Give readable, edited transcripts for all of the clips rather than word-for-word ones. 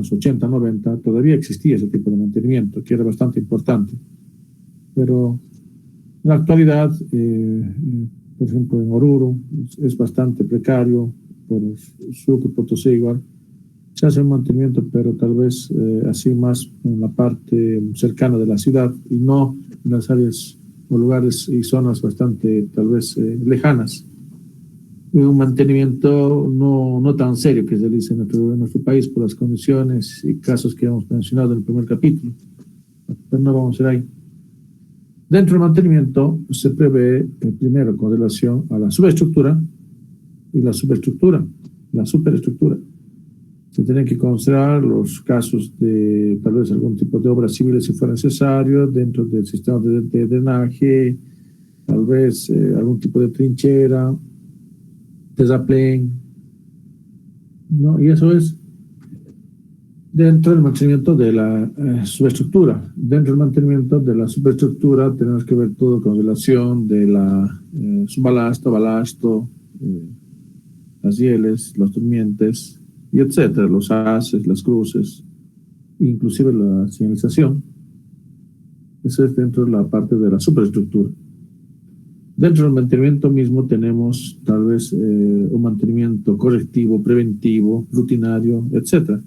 los 80, 90, todavía existía ese tipo de mantenimiento, que era bastante importante. Pero en la actualidad, por ejemplo, en Oruro es bastante precario, por Sucre, Potosí igual. Se hace un mantenimiento, pero tal vez así más en la parte cercana de la ciudad y no en las áreas o lugares y zonas bastante tal vez lejanas. Y un mantenimiento no tan serio que se realiza en nuestro país por las condiciones y casos que hemos mencionado en el primer capítulo. Pero no vamos a ir ahí. Dentro del mantenimiento se prevé primero con relación a la subestructura y la superestructura. Se tienen que considerar los casos de tal vez algún tipo de obras civiles si fuera necesario dentro del sistema de drenaje, tal vez algún tipo de trinchera, terraplén, ¿no? Y eso es dentro del mantenimiento de la subestructura. Dentro del mantenimiento de la superestructura tenemos que ver todo con relación de la subbalasto, balasto, las rieles, los durmientes, y etcétera, los haces, las cruces, inclusive la señalización. Eso es dentro de la parte de la superestructura. Dentro del mantenimiento mismo tenemos tal vez un mantenimiento correctivo, preventivo, rutinario, etcétera.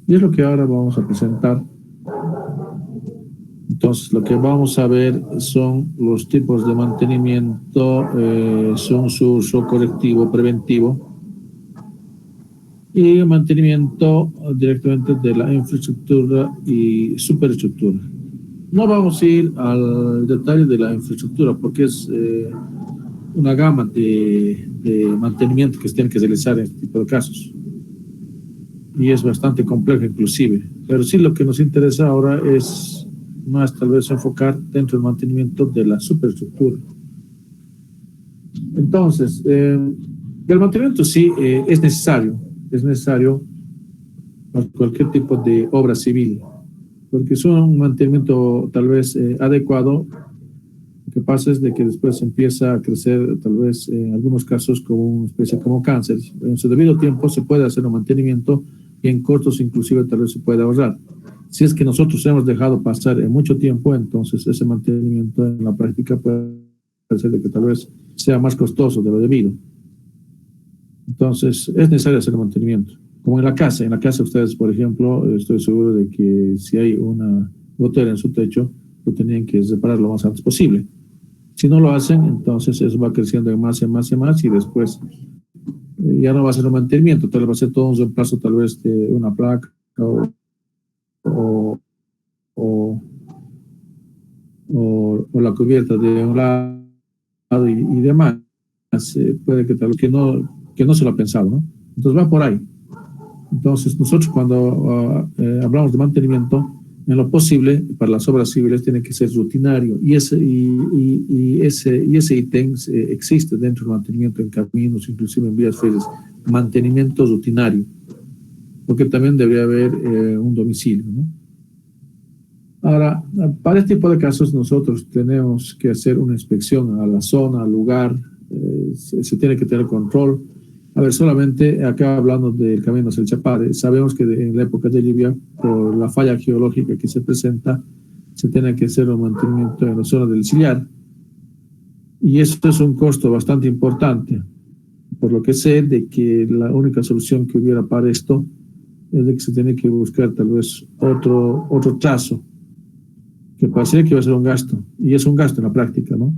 Y es lo que ahora vamos a presentar. Entonces, lo que vamos a ver son los tipos de mantenimiento, son su uso correctivo, preventivo, y mantenimiento directamente de la infraestructura y superestructura. No vamos a ir al detalle de la infraestructura porque es una gama de mantenimiento que se tiene que realizar en este tipo de casos. Y es bastante complejo inclusive. Pero sí lo que nos interesa ahora es más tal vez enfocar dentro del mantenimiento de la superestructura. Entonces, el mantenimiento sí es necesario para cualquier tipo de obra civil, porque es un mantenimiento tal vez adecuado. Lo que pasa es de que después empieza a crecer tal vez en algunos casos como una especie como cáncer. En su debido tiempo se puede hacer un mantenimiento y en cortos inclusive tal vez se puede ahorrar. Si es que nosotros hemos dejado pasar mucho tiempo, entonces ese mantenimiento en la práctica puede ser de que tal vez sea más costoso de lo debido. Entonces es necesario hacer el mantenimiento. Como en la casa ustedes, por ejemplo, estoy seguro de que si hay una gotera en su techo, lo tenían que reparar lo más antes posible. Si no lo hacen, entonces eso va creciendo más y más y más y después ya no va a ser un mantenimiento, tal vez va a ser todo un reemplazo tal vez de una placa o la cubierta de un lado y demás. Puede que tal vez que no se lo ha pensado, ¿no? Entonces va por ahí. Entonces nosotros cuando hablamos de mantenimiento, en lo posible para las obras civiles tiene que ser rutinario y ese ítem existe dentro del mantenimiento en caminos, inclusive en vías férreas, mantenimiento rutinario, porque también debería haber un domicilio, ¿no? Ahora, para este tipo de casos nosotros tenemos que hacer una inspección a la zona, al lugar, se tiene que tener control. A ver, solamente acá hablando del camino hacia el Chapare, sabemos que en la época de lluvia, por la falla geológica que se presenta, se tiene que hacer un mantenimiento en la zona del sillar. Y esto es un costo bastante importante, por lo que sé de que la única solución que hubiera para esto es de que se tiene que buscar tal vez otro trazo, que parecería que va a ser un gasto, y es un gasto en la práctica, ¿no?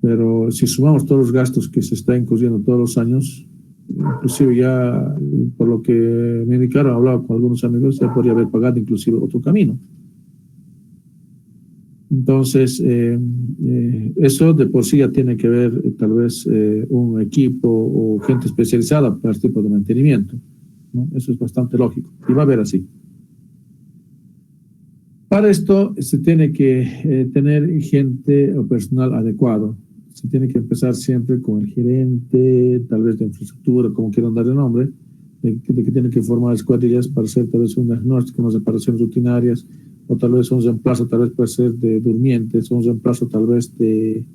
Pero si sumamos todos los gastos que se está incurriendo todos los años, inclusive ya, por lo que me indicaron, hablaba con algunos amigos, ya podría haber pagado inclusive otro camino. Entonces, eso de por sí ya tiene que ver tal vez un equipo o gente especializada para este tipo de mantenimiento, ¿no? Eso es bastante lógico y va a haber así. Para esto se tiene que tener gente o personal adecuado. Se tiene que empezar siempre con el gerente, tal vez de infraestructura, como quieran darle nombre, de que tiene que formar escuadrillas para hacer tal vez un diagnóstico, unas reparaciones rutinarias, o tal vez un reemplazo, tal vez puede ser de durmientes, un reemplazo tal vez de,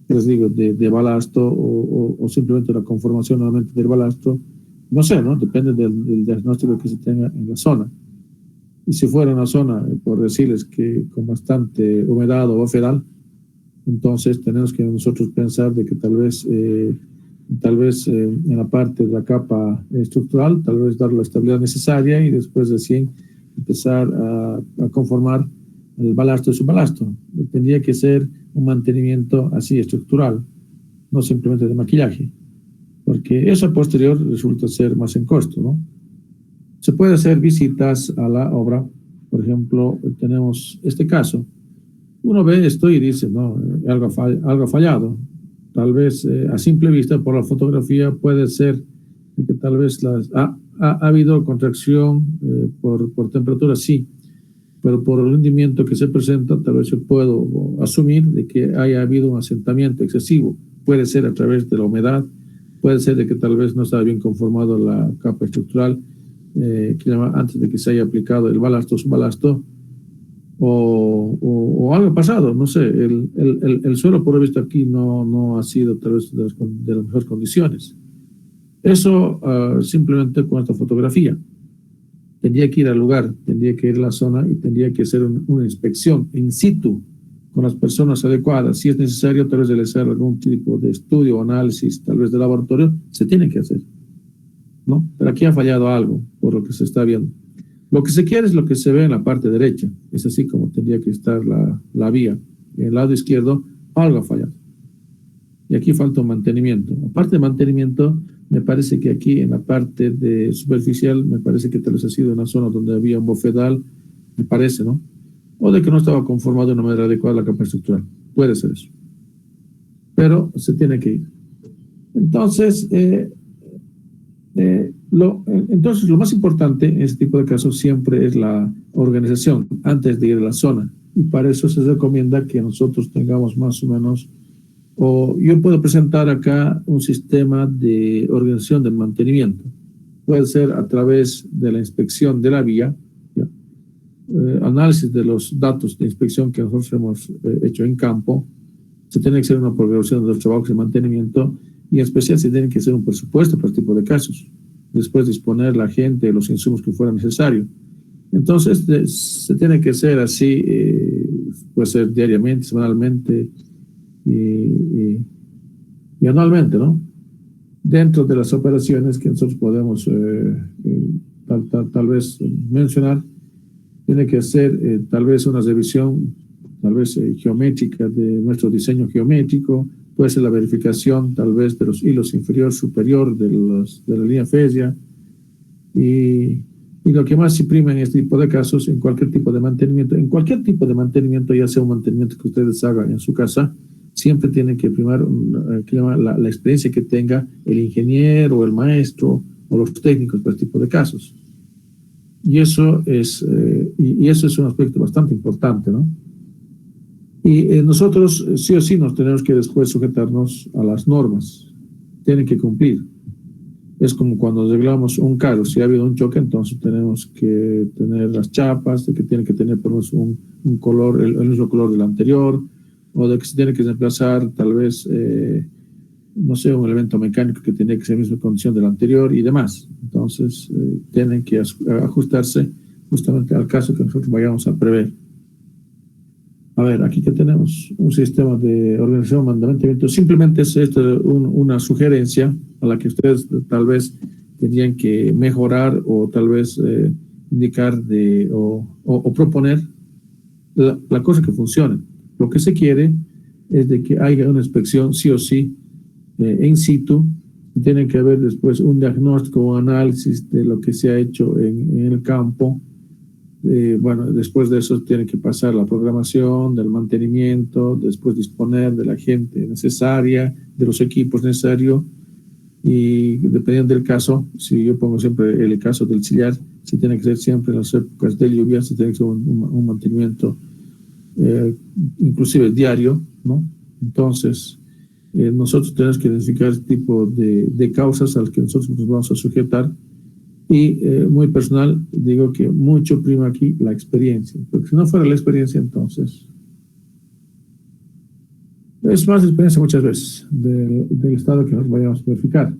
les digo, de balasto, o simplemente la conformación nuevamente del balasto, No sé, ¿no? Depende del diagnóstico que se tenga en la zona. Y si fuera una zona, por decirles que con bastante humedad o bofedal, entonces tenemos que nosotros pensar de que tal vez en la parte de la capa estructural, tal vez dar la estabilidad necesaria y después recién empezar a conformar el balasto de su balasto. Tendría que ser un mantenimiento así estructural, no simplemente de maquillaje, porque eso a posterior resulta ser más en costo, ¿no? Se puede hacer visitas a la obra. Por ejemplo, tenemos este caso. Uno ve esto y dice, no, algo ha fallado. Tal vez a simple vista por la fotografía puede ser que tal vez ha habido contracción por temperatura, sí, pero por el rendimiento que se presenta tal vez yo puedo asumir de que haya habido un asentamiento excesivo. Puede ser a través de la humedad, puede ser de que tal vez no estaba bien conformado la capa estructural, que llama antes de que se haya aplicado el balasto, su balasto, o algo pasado, no sé, el suelo por lo visto aquí no ha sido tal vez de las mejores condiciones. Eso simplemente con esta fotografía. Tendría que ir al lugar, tendría que ir a la zona y tendría que hacer una inspección in situ con las personas adecuadas. Si es necesario tal vez realizar algún tipo de estudio o análisis, tal vez de laboratorio, se tiene que hacer, ¿no? Pero aquí ha fallado algo por lo que se está viendo. Lo que se quiere es lo que se ve en la parte derecha. Es así como tendría que estar la vía. En el lado izquierdo, algo ha fallado. Y aquí falta un mantenimiento. Aparte de mantenimiento, me parece que aquí en la parte de superficial, me parece que tal vez ha sido una zona donde había un bofedal, me parece, ¿no? O de que no estaba conformado de una manera adecuada la capa estructural. Puede ser eso. Pero se tiene que ir. Entonces, entonces, lo más importante en este tipo de casos siempre es la organización antes de ir a la zona. Y para eso se recomienda que nosotros tengamos más o menos, o yo puedo presentar acá un sistema de organización de mantenimiento. Puede ser a través de la inspección de la vía, análisis de los datos de inspección que nosotros hemos hecho en campo. Se tiene que hacer una programación de los trabajos de mantenimiento y en especial se tiene que hacer un presupuesto para este tipo de casos. Después disponer la gente, los insumos que fuera necesario. Entonces se tiene que hacer así, puede ser diariamente, semanalmente y anualmente, ¿no? Dentro de las operaciones que nosotros podemos tal vez mencionar, tiene que hacer tal vez una revisión, tal vez geométrica de nuestro diseño geométrico, puede ser la verificación tal vez de los hilos inferior, superior de la línea FESIA y lo que más se prima en este tipo de casos, en cualquier tipo de mantenimiento, ya sea un mantenimiento que ustedes hagan en su casa, siempre tiene que primar la experiencia que tenga el ingeniero, el maestro o los técnicos para este tipo de casos. Y eso es un aspecto bastante importante, ¿no? Y nosotros sí o sí nos tenemos que después sujetarnos a las normas. Tienen que cumplir. Es como cuando arreglamos un carro. Si ha habido un choque, entonces tenemos que tener las chapas, de que tiene que tener por lo menos un color, el mismo color del anterior, o de que se tiene que reemplazar tal vez, no sé, un elemento mecánico que tiene que ser en la misma condición del anterior y demás. Entonces, tienen que ajustarse justamente al caso que nosotros vayamos a prever. A ver, aquí que tenemos un sistema de organización, mantenimiento. Simplemente es una sugerencia a la que ustedes tal vez tendrían que mejorar o tal vez indicar o proponer la cosa que funcione. Lo que se quiere es de que haya una inspección sí o sí in situ. Tiene que haber después un diagnóstico o análisis de lo que se ha hecho en el campo. Bueno, después de eso tiene que pasar la programación, del mantenimiento, después disponer de la gente necesaria, de los equipos necesarios y dependiendo del caso, si yo pongo siempre el caso del sillar, se tiene que hacer siempre en las épocas de lluvia, se tiene que hacer un mantenimiento inclusive diario, ¿no? Entonces, nosotros tenemos que identificar este tipo de causas a las que nosotros nos vamos a sujetar. Y muy personal, digo que mucho prima aquí la experiencia, porque si no fuera la experiencia, entonces es más experiencia muchas veces del estado que nos vayamos a verificar.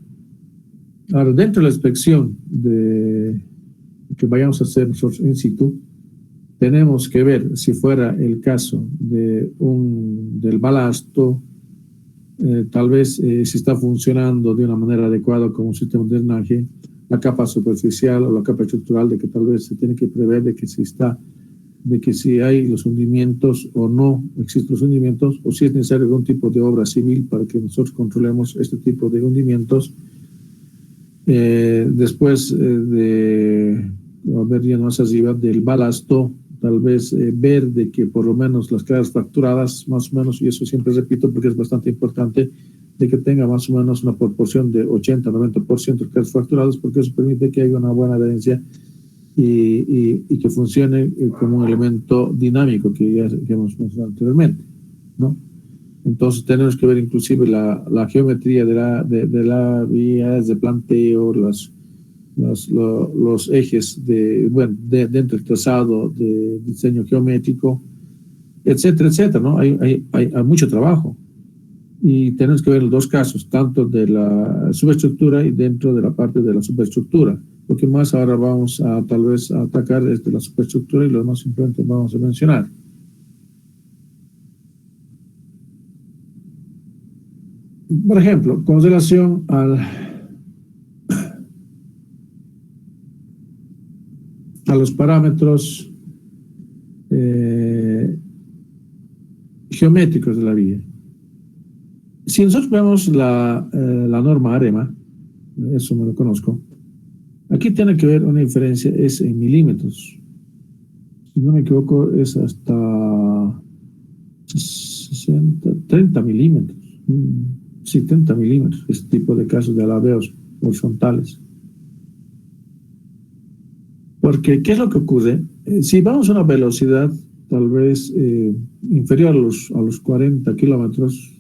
Ahora, dentro de la inspección que vayamos a hacer nosotros in situ, tenemos que ver si fuera el caso del balasto, tal vez si está funcionando de una manera adecuada como un sistema de drenaje, la capa superficial o la capa estructural, de que tal vez se tiene que prever de que si hay los hundimientos o no existen los hundimientos, o si es necesario algún tipo de obra civil para que nosotros controlemos este tipo de hundimientos. Después de ver ya más arriba del balasto, tal vez ver de que por lo menos las caras fracturadas, más o menos, y eso siempre repito porque es bastante importante, de que tenga más o menos una proporción de 80-90% de caras fracturadas, porque eso permite que haya una buena adherencia y que funcione como un elemento dinámico que hemos mencionado anteriormente, ¿no? Entonces tenemos que ver inclusive la geometría de la vía de planteo, los ejes dentro del trazado de diseño geométrico, etcétera, etcétera, ¿no? Hay mucho trabajo y tenemos que ver los dos casos, tanto de la subestructura y dentro de la parte de la superestructura. Lo que más ahora vamos a tal vez a atacar es de la superestructura y lo más importante vamos a mencionar. Por ejemplo, con relación a los parámetros geométricos de la vía. Si nosotros vemos la norma AREMA, eso me lo conozco, aquí tiene que ver una diferencia, es en milímetros. Si no me equivoco, es hasta 30 milímetros. Sí, 30 milímetros, este tipo de casos de alabeos horizontales. Porque, ¿qué es lo que ocurre? Si vamos a una velocidad tal vez inferior a los 40 kilómetros,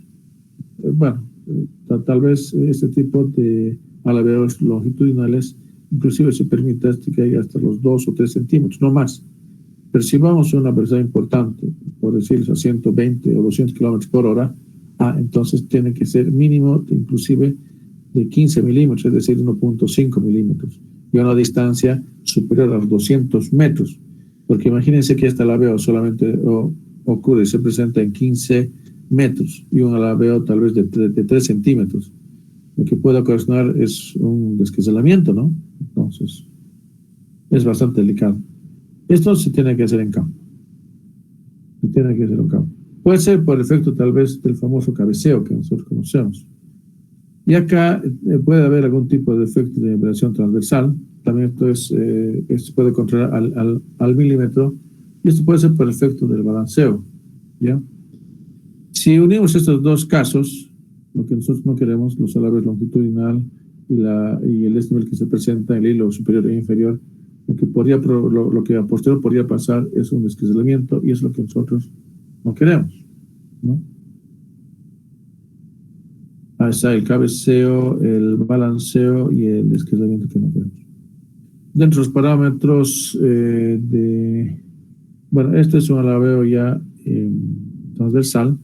tal vez este tipo de alabeos longitudinales inclusive se permite que haya hasta los 2 o 3 centímetros, no más. Pero si vamos a una velocidad importante, por decirlo a 120 o 200 kilómetros por hora, entonces tiene que ser mínimo inclusive de 15 milímetros, es decir, 1.5 milímetros, y a una distancia superior a los 200 metros, porque imagínense que este alabeo solamente ocurre y se presenta en 15 metros y un alabeo tal vez de 3 centímetros. Lo que puede ocasionar es un descaselamiento, ¿no? Entonces, es bastante delicado. Esto se tiene que hacer en campo. Se tiene que hacer en campo. Puede ser por efecto tal vez del famoso cabeceo que nosotros conocemos. Y acá puede haber algún tipo de efecto de vibración transversal. También esto puede controlar al milímetro. Y esto puede ser por efecto del balanceo, ¿ya? Si unimos estos dos casos, lo que nosotros no queremos, los alabeos longitudinal y el desnivel que se presenta en el hilo superior e inferior, lo que a posterior podría pasar es un descaselamiento y es lo que nosotros no queremos, ¿no? Ahí está el cabeceo, el balanceo y el descaselamiento que no queremos. Dentro de los parámetros este es un alabeo ya transversal.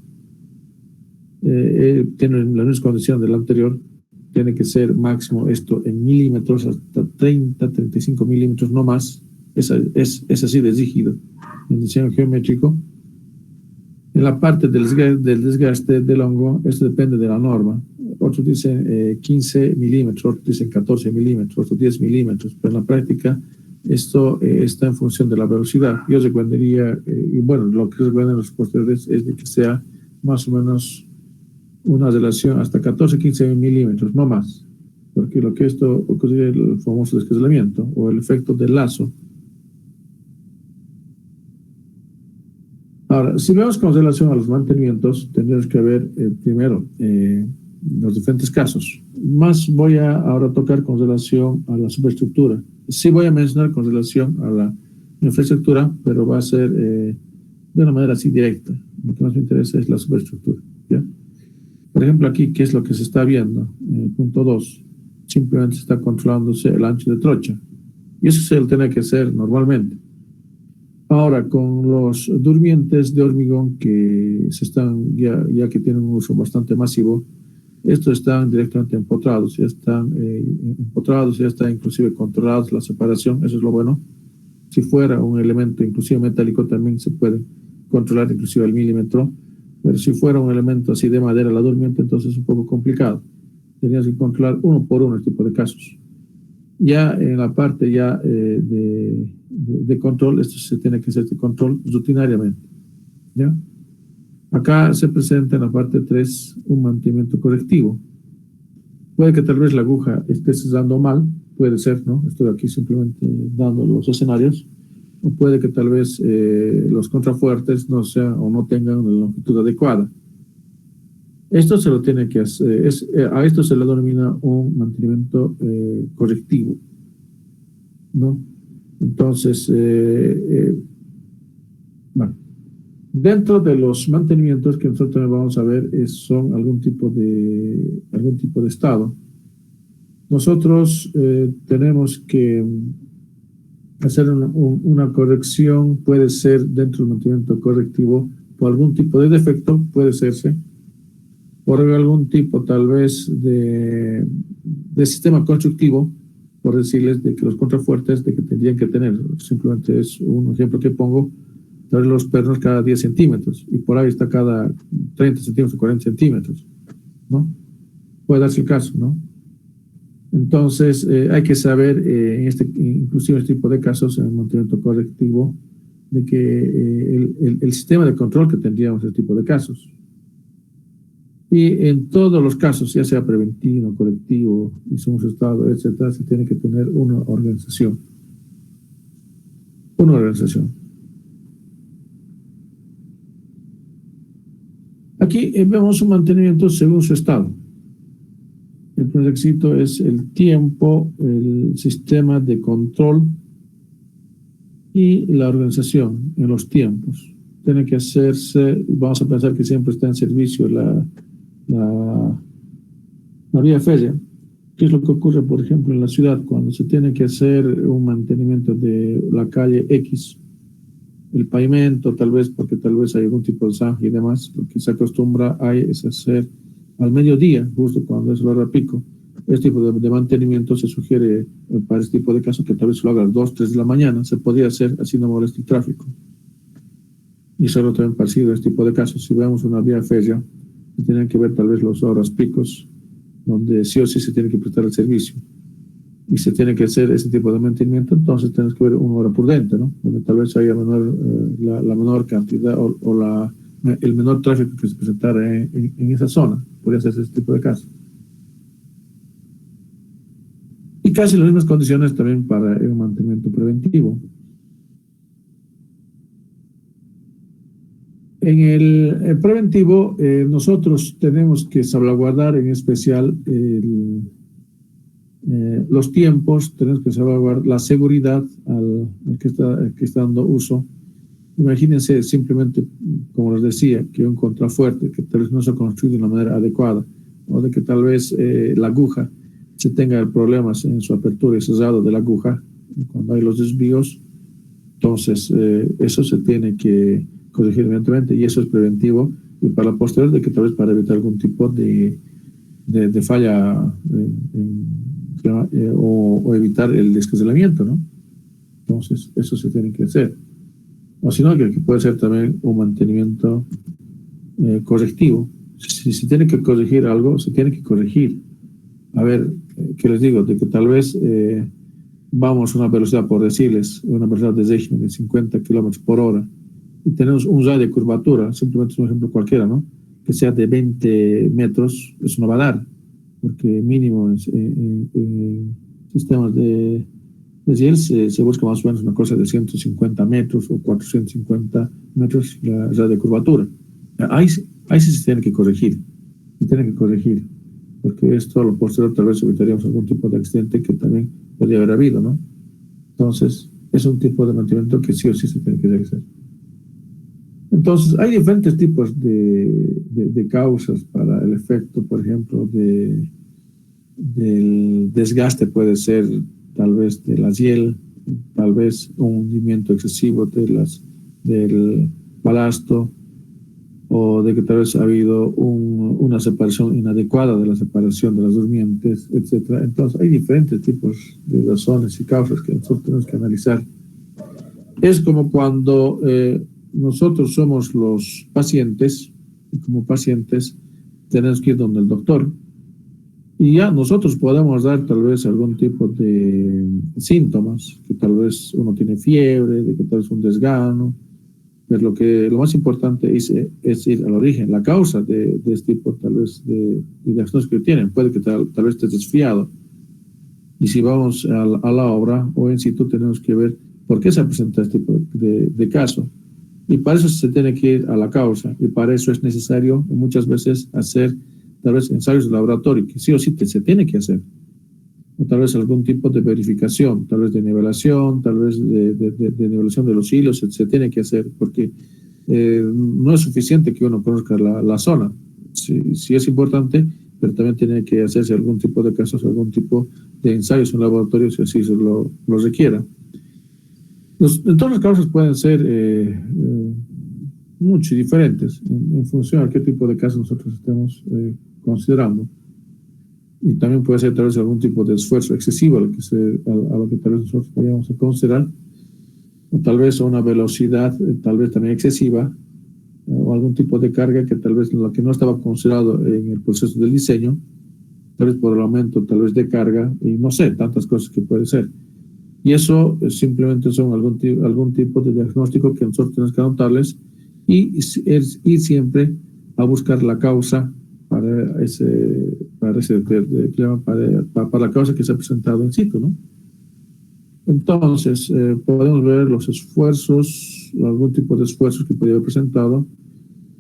Tiene las mismas condiciones del anterior, tiene que ser máximo esto en milímetros, hasta 30-35 milímetros, no más. Es así de rígido en diseño geométrico. En la parte del desgaste del hongo, esto depende de la norma. Otros dicen 15 milímetros, otros dicen 14 milímetros, otros 10 milímetros, pero en la práctica esto está en función de la velocidad. Yo recomendaría, lo que recomiendan los posteriores es de que sea más o menos una relación hasta 14-15 milímetros, no más, porque lo que esto ocurre es el famoso descaselamiento o el efecto del lazo. Ahora, si vemos con relación a los mantenimientos, tendríamos que ver primero los diferentes casos. Más voy a ahora tocar con relación a la superestructura. Sí voy a mencionar con relación a la infraestructura, pero va a ser de una manera así directa. Lo que más me interesa es la superestructura, ¿ya? Por ejemplo, aquí, ¿qué es lo que se está viendo? Punto 2, simplemente está controlándose el ancho de trocha. Y eso se tiene que hacer normalmente. Ahora, con los durmientes de hormigón que se están, ya que tienen un uso bastante masivo, estos están directamente empotrados, ya están empotrados, ya está inclusive controlados la separación, eso es lo bueno. Si fuera un elemento inclusive metálico también se puede controlar inclusive al milímetro, pero si fuera un elemento así de madera, la durmiente, entonces es un poco complicado. Tenías que controlar uno por uno este tipo de casos. Ya en la parte ya de control, esto se tiene que hacer de control rutinariamente. ¿Ya? Acá se presenta en la parte 3 un mantenimiento correctivo. Puede que tal vez la aguja esté dando mal, puede ser, ¿no? Estoy aquí simplemente dando los escenarios. O puede que tal vez los contrafuertes no sean o no tengan la longitud adecuada. Esto se lo tiene que hacer, a esto se le denomina un mantenimiento correctivo, ¿no? Entonces, bueno, dentro de los mantenimientos que nosotros también vamos a ver son algún tipo de estado. Nosotros tenemos que hacer una corrección, puede ser dentro del mantenimiento correctivo por algún tipo de defecto, puede serse por algún tipo tal vez de sistema constructivo, por decirles de que los contrafuertes de que tendrían que tener, simplemente es un ejemplo que pongo, tal vez los pernos cada 10 centímetros y por ahí está cada 30 centímetros o 40 centímetros, ¿no? Puede darse el caso, ¿no? Entonces hay que saber, inclusive en este tipo de casos, en el mantenimiento correctivo, de que el sistema de control que tendríamos en este tipo de casos. Y en todos los casos, ya sea preventivo, correctivo, insumos estado, etcétera, se tiene que tener una organización. Una organización. Aquí vemos un mantenimiento según su estado. El primer requisito es el tiempo, el sistema de control y la organización en los tiempos. Tiene que hacerse, vamos a pensar que siempre está en servicio la vía férrea. ¿Qué es lo que ocurre, por ejemplo, en la ciudad cuando se tiene que hacer un mantenimiento de la calle X? El pavimento, tal vez, porque tal vez hay algún tipo de zanja y demás, lo que se acostumbra es hacer al mediodía, justo cuando es la hora pico. Este tipo de mantenimiento se sugiere para este tipo de casos que tal vez lo haga a las 2, 3 de la mañana. Se podría hacer así no molesta el tráfico. Y solo también parecido a este tipo de casos. Si vemos una vía férrea, tienen que ver tal vez las horas picos, donde sí o sí se tiene que prestar el servicio. Y se tiene que hacer ese tipo de mantenimiento, entonces tienes que ver una hora prudente, ¿no? Donde tal vez haya la menor cantidad o el menor tráfico que se presentara en esa zona. Podría hacerse ese tipo de casos. Y casi las mismas condiciones también para el mantenimiento preventivo. En el preventivo, nosotros tenemos que salvaguardar en especial los tiempos, tenemos que salvaguardar la seguridad al que está dando uso. Imagínense simplemente, como les decía, que un contrafuerte que tal vez no se ha construido de una manera adecuada, o de que tal vez la aguja se tenga problemas en su apertura y cerrado de la aguja, cuando hay los desvíos, entonces eso se tiene que corregir inmediatamente y eso es preventivo, y para la posterior de que tal vez para evitar algún tipo de falla o evitar el descarrilamiento, ¿no? Entonces eso se tiene que hacer. O si no, que puede ser también un mantenimiento correctivo. Si se tiene que corregir algo, se tiene que corregir. A ver, ¿qué les digo? De que tal vez vamos a una velocidad, por decirles, una velocidad de régimen de 50 kilómetros por hora y tenemos un radio de curvatura, simplemente es un ejemplo cualquiera, ¿no? Que sea de 20 metros, eso no va a dar, porque mínimo en sistemas de riel se busca más o menos una cosa de 150 metros o 450 metros la radio de curvatura. Ahí sí se tiene que corregir, porque esto a lo posterior tal vez evitaríamos algún tipo de accidente que también podría haber habido, ¿no? Entonces, es un tipo de mantenimiento que sí o sí se tiene que realizar. Entonces, hay diferentes tipos de causas para el efecto, por ejemplo, del desgaste puede ser tal vez de la hiel, tal vez un hundimiento excesivo del balasto, o de que tal vez ha habido una separación inadecuada de la separación de las durmientes, etcétera. Entonces hay diferentes tipos de razones y causas que nosotros tenemos que analizar. Es como cuando nosotros somos los pacientes, y como pacientes tenemos que ir donde el doctor, y ya nosotros podemos dar tal vez algún tipo de síntomas, que tal vez uno tiene fiebre, de que tal vez un desgano, pero lo más importante es ir al origen, la causa de este tipo tal vez de diagnóstico que tienen. Puede que tal vez estés resfriado, y si vamos a la obra o en situ tenemos que ver por qué se presenta este tipo de caso, y para eso se tiene que ir a la causa, y para eso es necesario muchas veces hacer tal vez ensayos de laboratorio, que sí o sí se tiene que hacer, o tal vez algún tipo de verificación, tal vez de nivelación, tal vez de nivelación de los hilos, se tiene que hacer, porque no es suficiente que uno conozca la zona. Sí es importante, pero también tiene que hacerse algún tipo de casos, algún tipo de ensayos en laboratorio, si así se lo requiera. Entonces las causas pueden ser mucho diferentes en función a qué tipo de casos nosotros estemos considerando. Y también puede ser tal vez algún tipo de esfuerzo excesivo a lo que tal vez nosotros podríamos considerar, o tal vez una velocidad tal vez también excesiva, o algún tipo de carga que tal vez lo que no estaba considerado en el proceso del diseño, tal vez por el aumento tal vez de carga, y no sé, tantas cosas que puede ser. Y eso simplemente son algún tipo de diagnóstico que nosotros tenemos que anotarles, y es ir siempre a buscar la causa para la causa que se ha presentado en situ, ¿no? Entonces, podemos ver los esfuerzos, algún tipo de esfuerzos que podría haber presentado,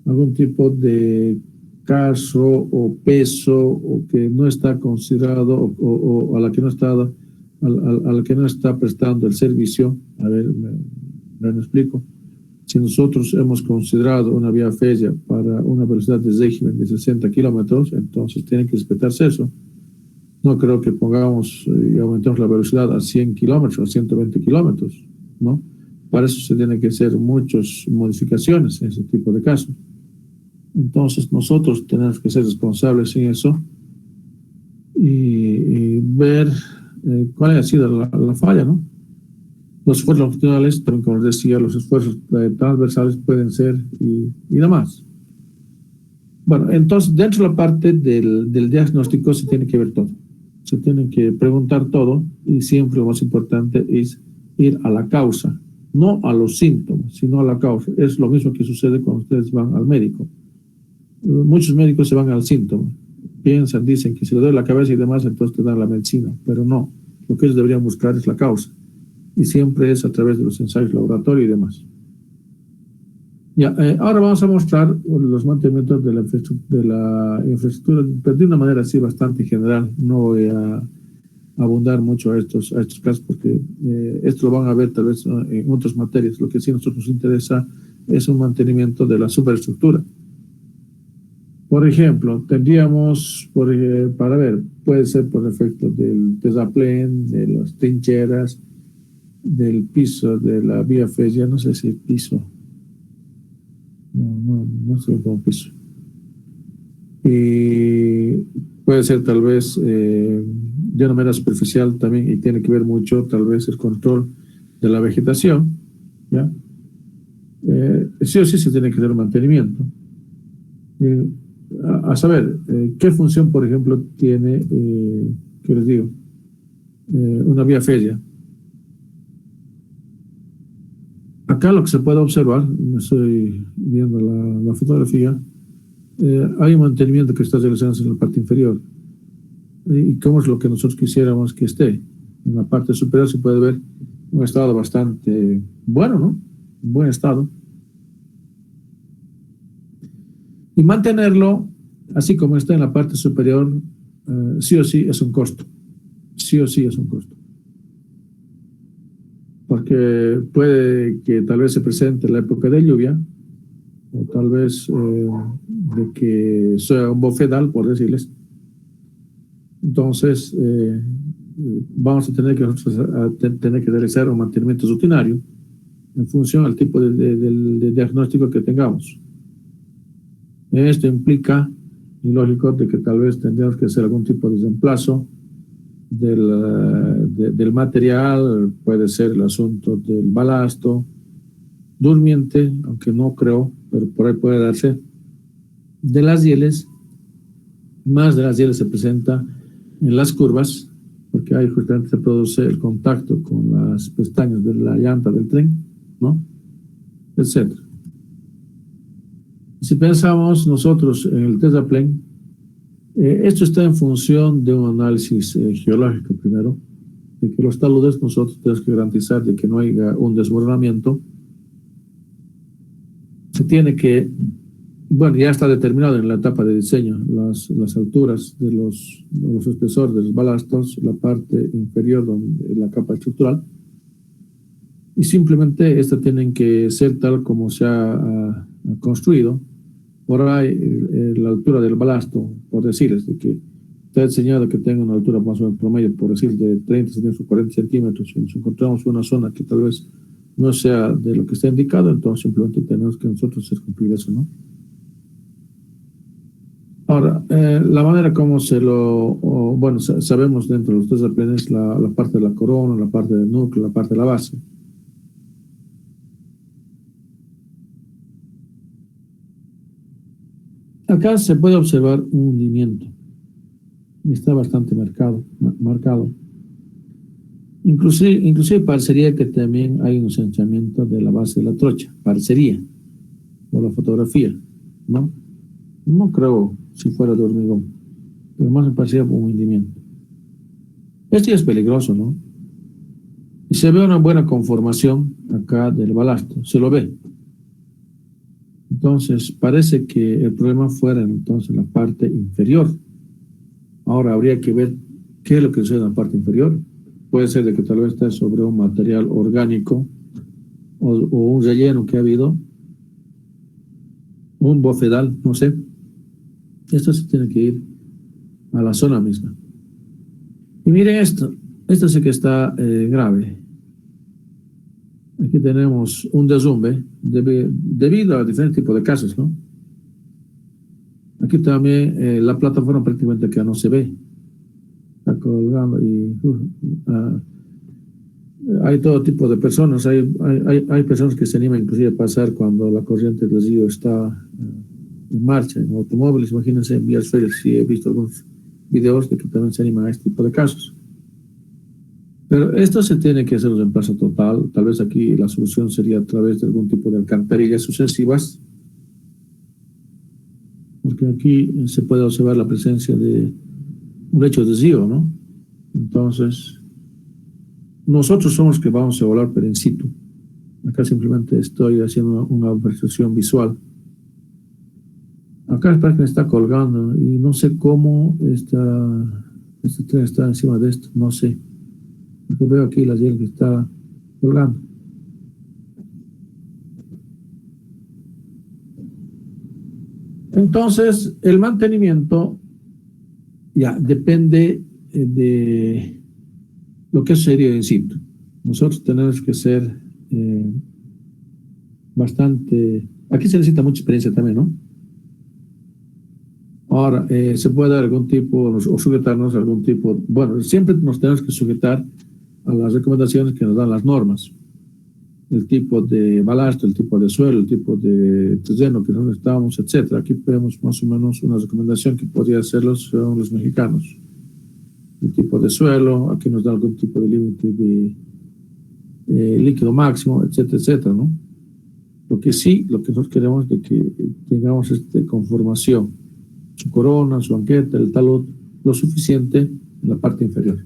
algún tipo de caso o peso o que no está considerado o a la que no está a la que no está prestando el servicio. A ver, me explico. Si nosotros hemos considerado una vía férrea para una velocidad de régimen de 60 kilómetros, entonces tiene que respetarse eso. No creo que pongamos y aumentemos la velocidad a 100 kilómetros, a 120 kilómetros, ¿no? Para eso se tienen que hacer muchas modificaciones en ese tipo de casos. Entonces nosotros tenemos que ser responsables en eso y ver cuál ha sido la falla, ¿no? Los esfuerzos longitudinales, también como les decía, los esfuerzos transversales pueden ser y demás. Bueno, entonces dentro de la parte del diagnóstico se tiene que ver todo. Se tiene que preguntar todo, y siempre lo más importante es ir a la causa, no a los síntomas, sino a la causa. Es lo mismo que sucede cuando ustedes van al médico. Muchos médicos se van al síntoma, piensan, dicen que si le duele la cabeza y demás, entonces te dan la medicina, pero no. Lo que ellos deberían buscar es la causa, y siempre es a través de los ensayos laboratorio y demás. Ya, ahora vamos a mostrar los mantenimientos de la infraestructura, pero de una manera así bastante general. No voy a abundar mucho a estos casos, porque esto lo van a ver tal vez en otras materias. Lo que sí a nosotros nos interesa es un mantenimiento de la superestructura. Por ejemplo, tendríamos, para ver, puede ser por efecto del terraplén, de las trincheras, del piso, de la vía férrea, no sé si el piso, no sé cómo piso. Y puede ser tal vez de una manera superficial también, y tiene que ver mucho tal vez el control de la vegetación, ¿ya? Sí o sí se tiene que hacer un mantenimiento. A saber, ¿qué función, por ejemplo, tiene, qué les digo, una vía férrea? Acá lo que se puede observar, me estoy viendo la fotografía, hay un mantenimiento que está realizándose en la parte inferior. ¿Y cómo es lo que nosotros quisiéramos que esté? En la parte superior se puede ver un estado bastante bueno, ¿no? Un buen estado. Y mantenerlo así como está en la parte superior, sí o sí es un costo. Sí o sí es un costo. Porque puede que tal vez se presente la época de lluvia, o tal vez de que sea un bofedal, por decirles. Entonces, vamos a tener que realizar un mantenimiento rutinario en función al tipo de diagnóstico que tengamos. Esto implica, y lógico, de que tal vez tendríamos que hacer algún tipo de reemplazo del material, puede ser el asunto del balasto, durmiente, aunque no creo, pero por ahí puede darse, de las rieles. Más de las rieles se presenta en las curvas, porque ahí justamente se produce el contacto con las pestañas de la llanta del tren, ¿no? Etcétera. Si pensamos nosotros en el terraplén, esto está en función de un análisis geológico primero, de que los taludes nosotros tenemos que garantizar de que no haya un desmoronamiento. Se tiene que, bueno, ya está determinado en la etapa de diseño las alturas de los espesores de los balastos, la parte inferior de la capa estructural, y simplemente estas tienen que ser tal como se ha construido. Por ahí la altura del balasto, por decirles, de que está diseñado que tenga una altura más o menos promedio, por decir, de 30 centímetros o 40 centímetros. Si nos encontramos una zona que tal vez no sea de lo que está indicado, entonces simplemente tenemos que nosotros hacer cumplir eso, ¿no? Ahora, la manera como bueno, sabemos dentro de los terraplenes la parte de la corona, la parte del núcleo, la parte de la base. Acá se puede observar un hundimiento y está bastante marcado. Inclusive parecería que también hay un ensanchamiento de la base de la trocha, parecería, por la fotografía, ¿no? No creo si fuera de hormigón, pero más me parecía un hundimiento. Esto ya es peligroso, ¿no? Y se ve una buena conformación acá del balasto, se lo ve. Entonces, parece que el problema fuera entonces en la parte inferior. Ahora habría que ver qué es lo que sucede en la parte inferior. Puede ser de que tal vez esté sobre un material orgánico o un relleno que ha habido, un bofedal, no sé. Esto se tiene que ir a la zona misma. Y miren esto sí que está grave. Aquí tenemos un derrumbe debido a diferentes tipos de casos, ¿no? Aquí también la plataforma prácticamente que no se ve. Está colgando y hay todo tipo de personas. Hay personas que se animan inclusive a pasar cuando la corriente del río está en marcha, en automóviles. Imagínense en vías ferias, si he visto algunos videos de que también se animan a este tipo de casos. Pero esto se tiene que hacer un reemplazo total. Tal vez aquí la solución sería a través de algún tipo de alcantarillas sucesivas, porque aquí se puede observar la presencia de un lecho de río, ¿no? Entonces, nosotros somos los que vamos a evaluar per in situ. Acá simplemente estoy haciendo una observación visual. Acá parece que me está colgando y no sé cómo este tren está encima de esto, no sé. Porque veo aquí la hiel que está colgando. Entonces, el mantenimiento ya depende de lo que sucedió in situ. Nosotros tenemos que ser bastante... Aquí se necesita mucha experiencia también, ¿no? Ahora, se puede dar algún tipo, o sujetarnos a algún tipo... Bueno, siempre nos tenemos que sujetar a las recomendaciones que nos dan las normas. El tipo de balasto, el tipo de suelo, el tipo de terreno que nosotros estamos, etc. Aquí vemos más o menos una recomendación que podría hacerlos los mexicanos. El tipo de suelo, aquí nos da algún tipo de límite de líquido máximo, etcétera, etcétera, ¿no? Lo que nosotros queremos es que tengamos conformación, su corona, su banqueta, el talud, lo suficiente en la parte inferior.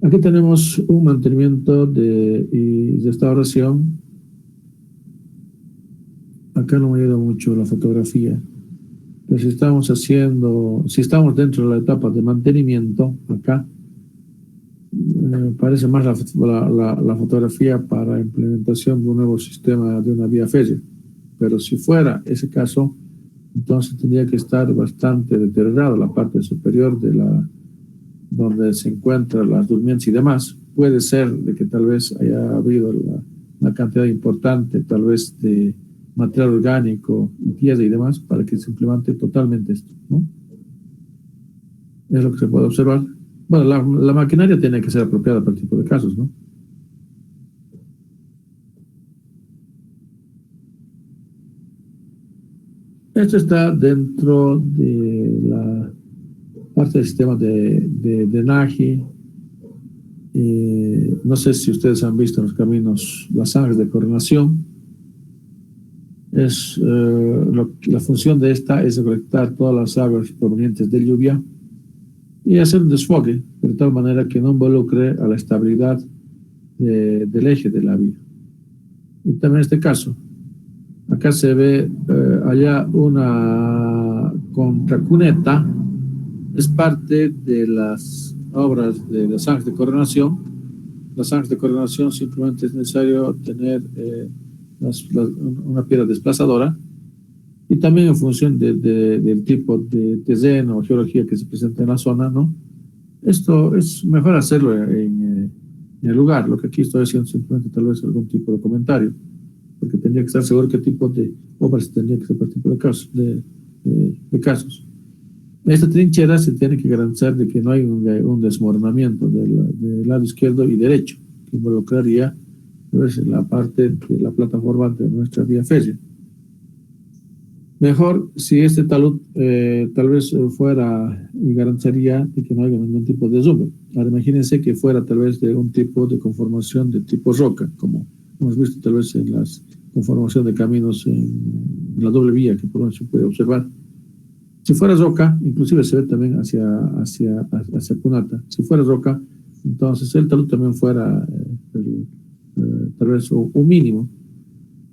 Aquí tenemos un mantenimiento y restauración. Acá no me ayuda mucho la fotografía. Pero si estamos dentro de la etapa de mantenimiento, acá parece más la fotografía para implementación de un nuevo sistema de una vía férrea. Pero si fuera ese caso, entonces tendría que estar bastante deteriorado la parte superior de donde se encuentran las durmientes y demás. Puede ser de que tal vez haya habido una cantidad importante, tal vez, de material orgánico y tierra y demás, para que se implemente totalmente esto, ¿no? Es lo que se puede observar. Bueno, la maquinaria tiene que ser apropiada para el tipo de casos, ¿no? Esto está dentro de la parte del sistema de drenaje. No sé si ustedes han visto en los caminos las zanjas de coordinación. La función de esta es recolectar todas las aguas provenientes de lluvia y hacer un desfogue de tal manera que no involucre a la estabilidad del eje de la vía. Y también en este caso, acá se ve allá una contracuneta, es parte de las obras de las zanjas de coordinación. Las zanjas de coordinación simplemente es necesario tener una piedra desplazadora, y también en función del tipo de terreno o geología que se presenta en la zona, ¿no? Esto es mejor hacerlo en el lugar. Lo que aquí estoy haciendo simplemente tal vez algún tipo de comentario, porque tendría que estar seguro qué tipo de obras tendría que ser para tipo de casos. De casos. En esta trinchera se tiene que garantizar de que no hay un desmoronamiento del lado izquierdo y derecho, que involucraría la parte de la plataforma de nuestra vía férrea. Mejor si este talud tal vez fuera y garantizaría de que no haya ningún tipo de derrumbe. Ahora imagínense que fuera tal vez de un tipo de conformación de tipo roca, como hemos visto tal vez en las conformación de caminos en la doble vía que por lo menos se puede observar. Si fuera roca, inclusive se ve también hacia Punata. Si fuera roca, entonces el talud también fuera tal vez un mínimo,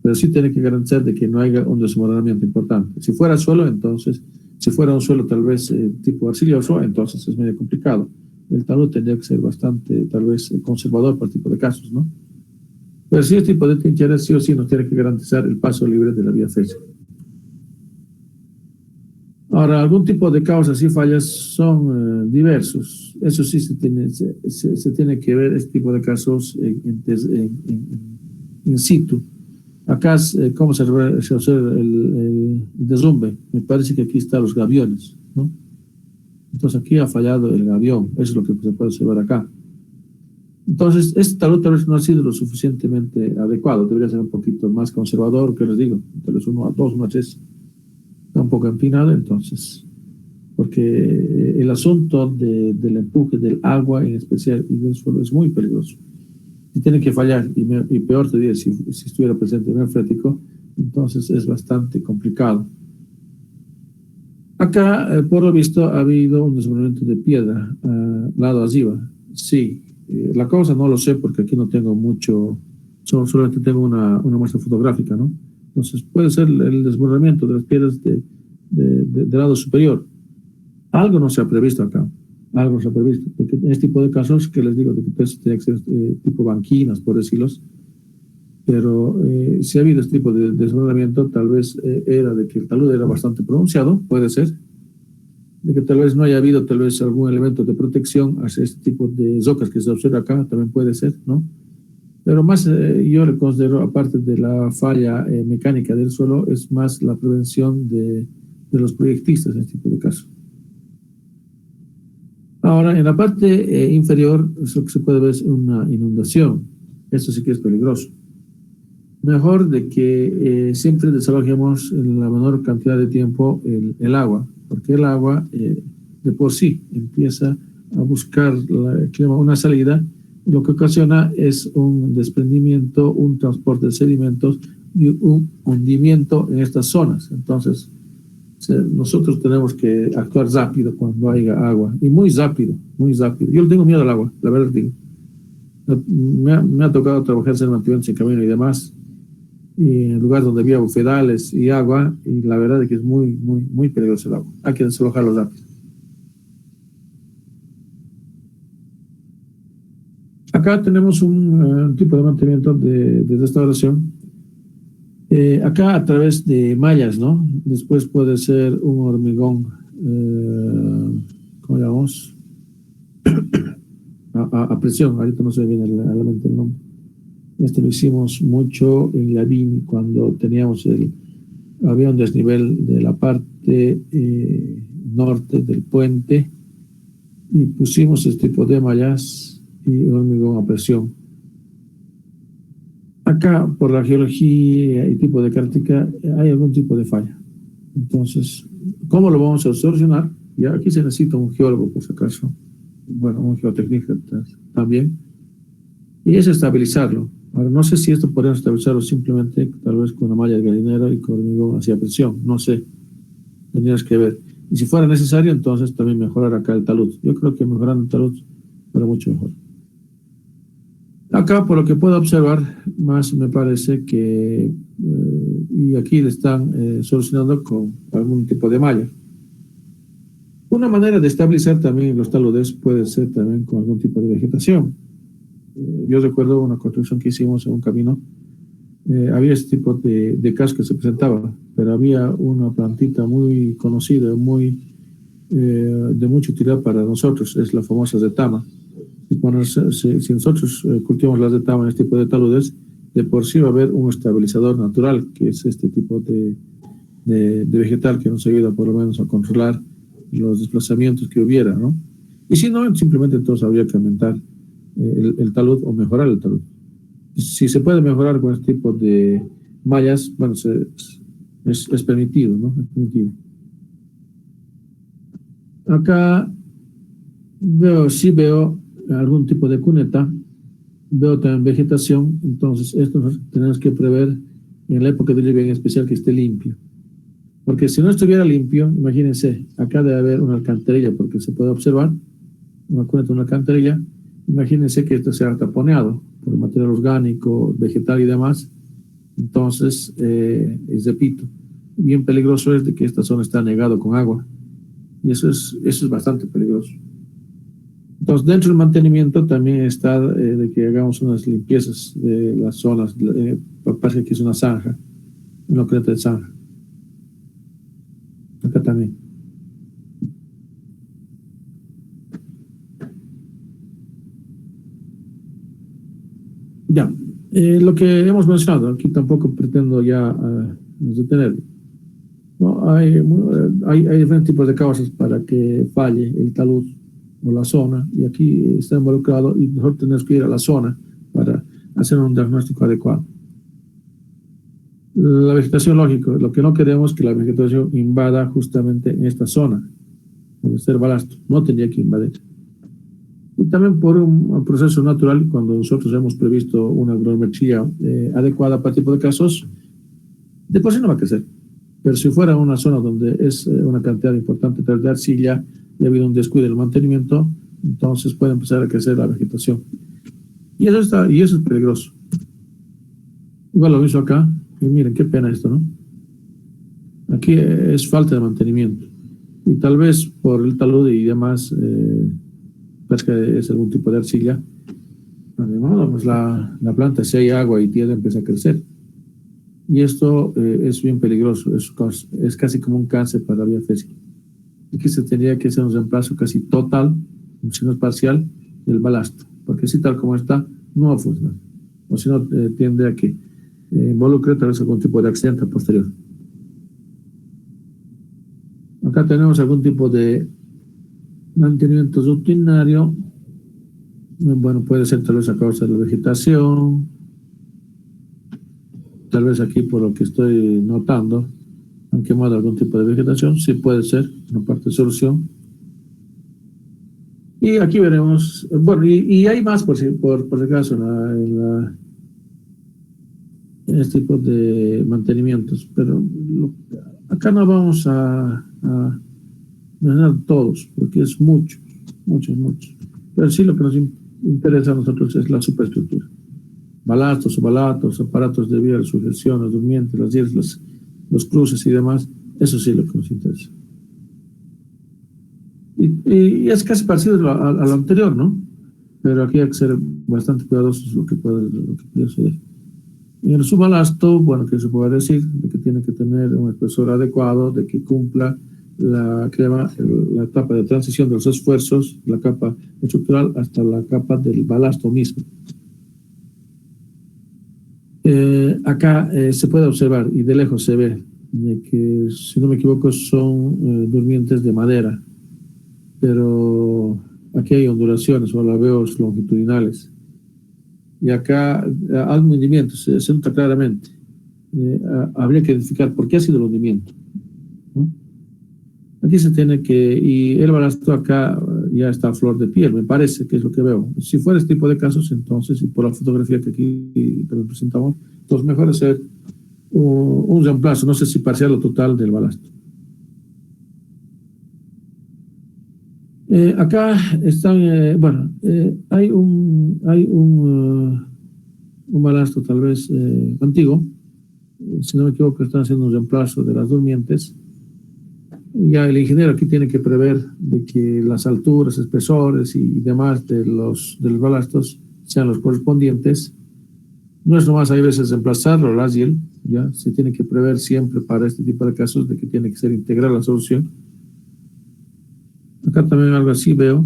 pero sí tiene que garantizar de que no haya un desmoronamiento importante. Si fuera suelo, entonces, si fuera un suelo tal vez tipo arcilloso, entonces es medio complicado. El talud tendría que ser bastante, tal vez, conservador para el tipo de casos, ¿no? Pero si es tipo de trinchera, sí o sí nos tiene que garantizar el paso libre de la vía férrea. Ahora, algún tipo de causas y fallas son diversos. Eso sí se tiene que ver este tipo de casos in situ. Acá, ¿cómo se observa el derrumbe? Me parece que aquí están los gaviones, ¿no? Entonces aquí ha fallado el gavión. Eso es lo que se puede observar acá. Entonces, este talud tal vez no ha sido lo suficientemente adecuado. Debería ser un poquito más conservador, que les digo, tal vez 1 a 2, 1 a 3. Está un poco empinado, entonces, porque el asunto del empuje del agua en especial y del suelo es muy peligroso. Y tiene que fallar, y peor te diría, si estuviera presente en el freático, entonces es bastante complicado. Acá, por lo visto, ha habido un desmoronamiento de piedra lado arriba. Sí, la causa no lo sé porque aquí no tengo mucho, solamente tengo una muestra fotográfica, ¿no? Entonces puede ser el desmoronamiento de las piedras del lado superior. Algo no se ha previsto acá, algo no se ha previsto. En este tipo de casos que les digo, de que tiene que ser tipo banquinas, por decirlos, pero si ha habido este tipo de desmoronamiento, tal vez era de que el talud era bastante pronunciado, puede ser, de que tal vez no haya habido tal vez algún elemento de protección hacia este tipo de rocas que se observa acá, también puede ser, ¿no? Pero más yo le considero, aparte de la falla mecánica del suelo, es más la prevención de los proyectistas en este tipo de casos. Ahora, en la parte inferior, lo que se puede ver es una inundación. Esto sí que es peligroso. Mejor de que siempre desalojemos en la menor cantidad de tiempo el agua, porque el agua de por sí empieza a buscar una salida. Lo que ocasiona es un desprendimiento, un transporte de sedimentos y un hundimiento en estas zonas. Entonces, nosotros tenemos que actuar rápido cuando haya agua, y muy rápido, muy rápido. Yo le tengo miedo al agua, la verdad digo. Me ha tocado trabajar en mantenimientos en camino y demás, y en lugares donde había bufedales y agua, y la verdad es que es muy, muy, muy peligroso el agua. Hay que desalojarlo rápido. Acá tenemos un tipo de mantenimiento de restauración. Acá a través de mallas, ¿no? Después puede ser un hormigón, ¿cómo llamamos? A presión, ahorita no se me viene a la mente el nombre. Esto lo hicimos mucho en Lavini cuando había un desnivel de la parte norte del puente y pusimos este tipo de mallas y hormigón a presión. Acá, por la geología y tipo de característica, hay algún tipo de falla. Entonces, ¿cómo lo vamos a solucionar? Ya aquí se necesita un geólogo, por si acaso. Bueno, un geotécnico también. Y es estabilizarlo. Ahora, no sé si esto podemos estabilizarlo simplemente, tal vez con una malla de gallinero y con hormigón hacia presión. No sé. Tendrías que ver. Y si fuera necesario, entonces también mejorar acá el talud. Yo creo que mejorando el talud fuera mucho mejor. Acá, por lo que puedo observar, más me parece que, y aquí le están solucionando con algún tipo de malla. Una manera de estabilizar también los taludes puede ser también con algún tipo de vegetación. Yo recuerdo una construcción que hicimos en un camino, había este tipo de casco que se presentaba, pero había una plantita muy conocida, de mucha utilidad para nosotros, es la famosa retama. Si nosotros cultivamos la retama en este tipo de taludes, de por sí va a haber un estabilizador natural, que es este tipo de vegetal que nos ayuda por lo menos a controlar los desplazamientos que hubiera, ¿no? Y si no, simplemente entonces habría que aumentar el talud o mejorar el talud. Si se puede mejorar con este tipo de mallas, bueno, es permitido, ¿no? Es permitido. Acá sí veo algún tipo de cuneta, veo también vegetación, entonces esto tenemos que prever en la época de lluvia en especial que esté limpio. Porque si no estuviera limpio, imagínense, acá debe haber una alcantarilla, porque se puede observar una cuneta, una alcantarilla. Imagínense que esto sea taponeado por material orgánico, vegetal y demás. Entonces, repito, bien peligroso es de que esta zona está anegada con agua. Y eso es bastante peligroso. Entonces, dentro del mantenimiento también está de que hagamos unas limpiezas de las zonas. Parece que es una zanja, una cuneta de zanja. Acá también. Ya, lo que hemos mencionado, aquí tampoco pretendo ya detenerlo. ¿No? Hay diferentes tipos de causas para que falle el talud o la zona, y aquí está involucrado, y nosotros tenemos que ir a la zona para hacer un diagnóstico adecuado. La vegetación, lógico, lo que no queremos es que la vegetación invada justamente en esta zona, donde está el balasto, no tendría que invadir. Y también por un proceso natural, cuando nosotros hemos previsto una agrometría adecuada para este tipo de casos, de por sí no va a crecer. Pero si fuera una zona donde es una cantidad importante de arcilla y ha habido un descuido en el mantenimiento, entonces puede empezar a crecer la vegetación. Y eso es peligroso. Igual lo mismo acá, y miren qué pena esto, ¿no? Aquí es falta de mantenimiento. Y tal vez por el talud y demás, parece que es algún tipo de arcilla. Además, pues la planta, si hay agua y tierra, empieza a crecer. Y esto es bien peligroso, es casi como un cáncer para la vía fértil. Aquí se tendría que hacer un reemplazo casi total, si no es parcial, del balasto, porque así tal como está, no va a funcionar. O si no, tiende a que involucre tal vez algún tipo de accidente posterior. Acá tenemos algún tipo de mantenimiento rutinario. Bueno, puede ser tal vez a causa de la vegetación. Tal vez aquí, por lo que estoy notando, han quemado algún tipo de vegetación. Sí puede ser una parte de solución. Y aquí veremos, bueno, y hay más por si acaso en este tipo de mantenimientos, pero acá no vamos a mencionar todos, porque es muchos. Pero sí lo que nos interesa a nosotros es la superestructura. Balastos, subalatos, aparatos de vía, sujeción, los durmientes, las dières, los cruces y demás, eso sí es lo que nos interesa. Y es casi parecido a lo anterior, ¿no? Pero aquí hay que ser bastante cuidadosos lo que puede suceder. En el subalasto, bueno, que se puede decir, de que tiene que tener un espesor adecuado, de que cumpla la etapa de transición de los esfuerzos, la capa estructural hasta la capa del balasto mismo. Acá se puede observar y de lejos se ve de que, si no me equivoco, son durmientes de madera, pero aquí hay ondulaciones o ladeos longitudinales. Y acá hay un hundimiento, se nota claramente. Habría que identificar por qué ha sido el hundimiento, ¿no? Aquí se tiene que, y el balasto acá ya está a flor de piel, me parece que es lo que veo. Si fuera este tipo de casos, entonces, y por la fotografía que aquí te presentamos, entonces mejor hacer un reemplazo, no sé si parcial o total del balasto. Acá están, bueno, un balasto tal vez antiguo, si no me equivoco, están haciendo un reemplazo de las durmientes. Ya el ingeniero aquí tiene que prever de que las alturas, espesores y demás de los balastos sean los correspondientes. No es nomás hay veces reemplazarlo, el ASIEL, ya se tiene que prever siempre para este tipo de casos de que tiene que ser integral la solución. Acá también algo así veo.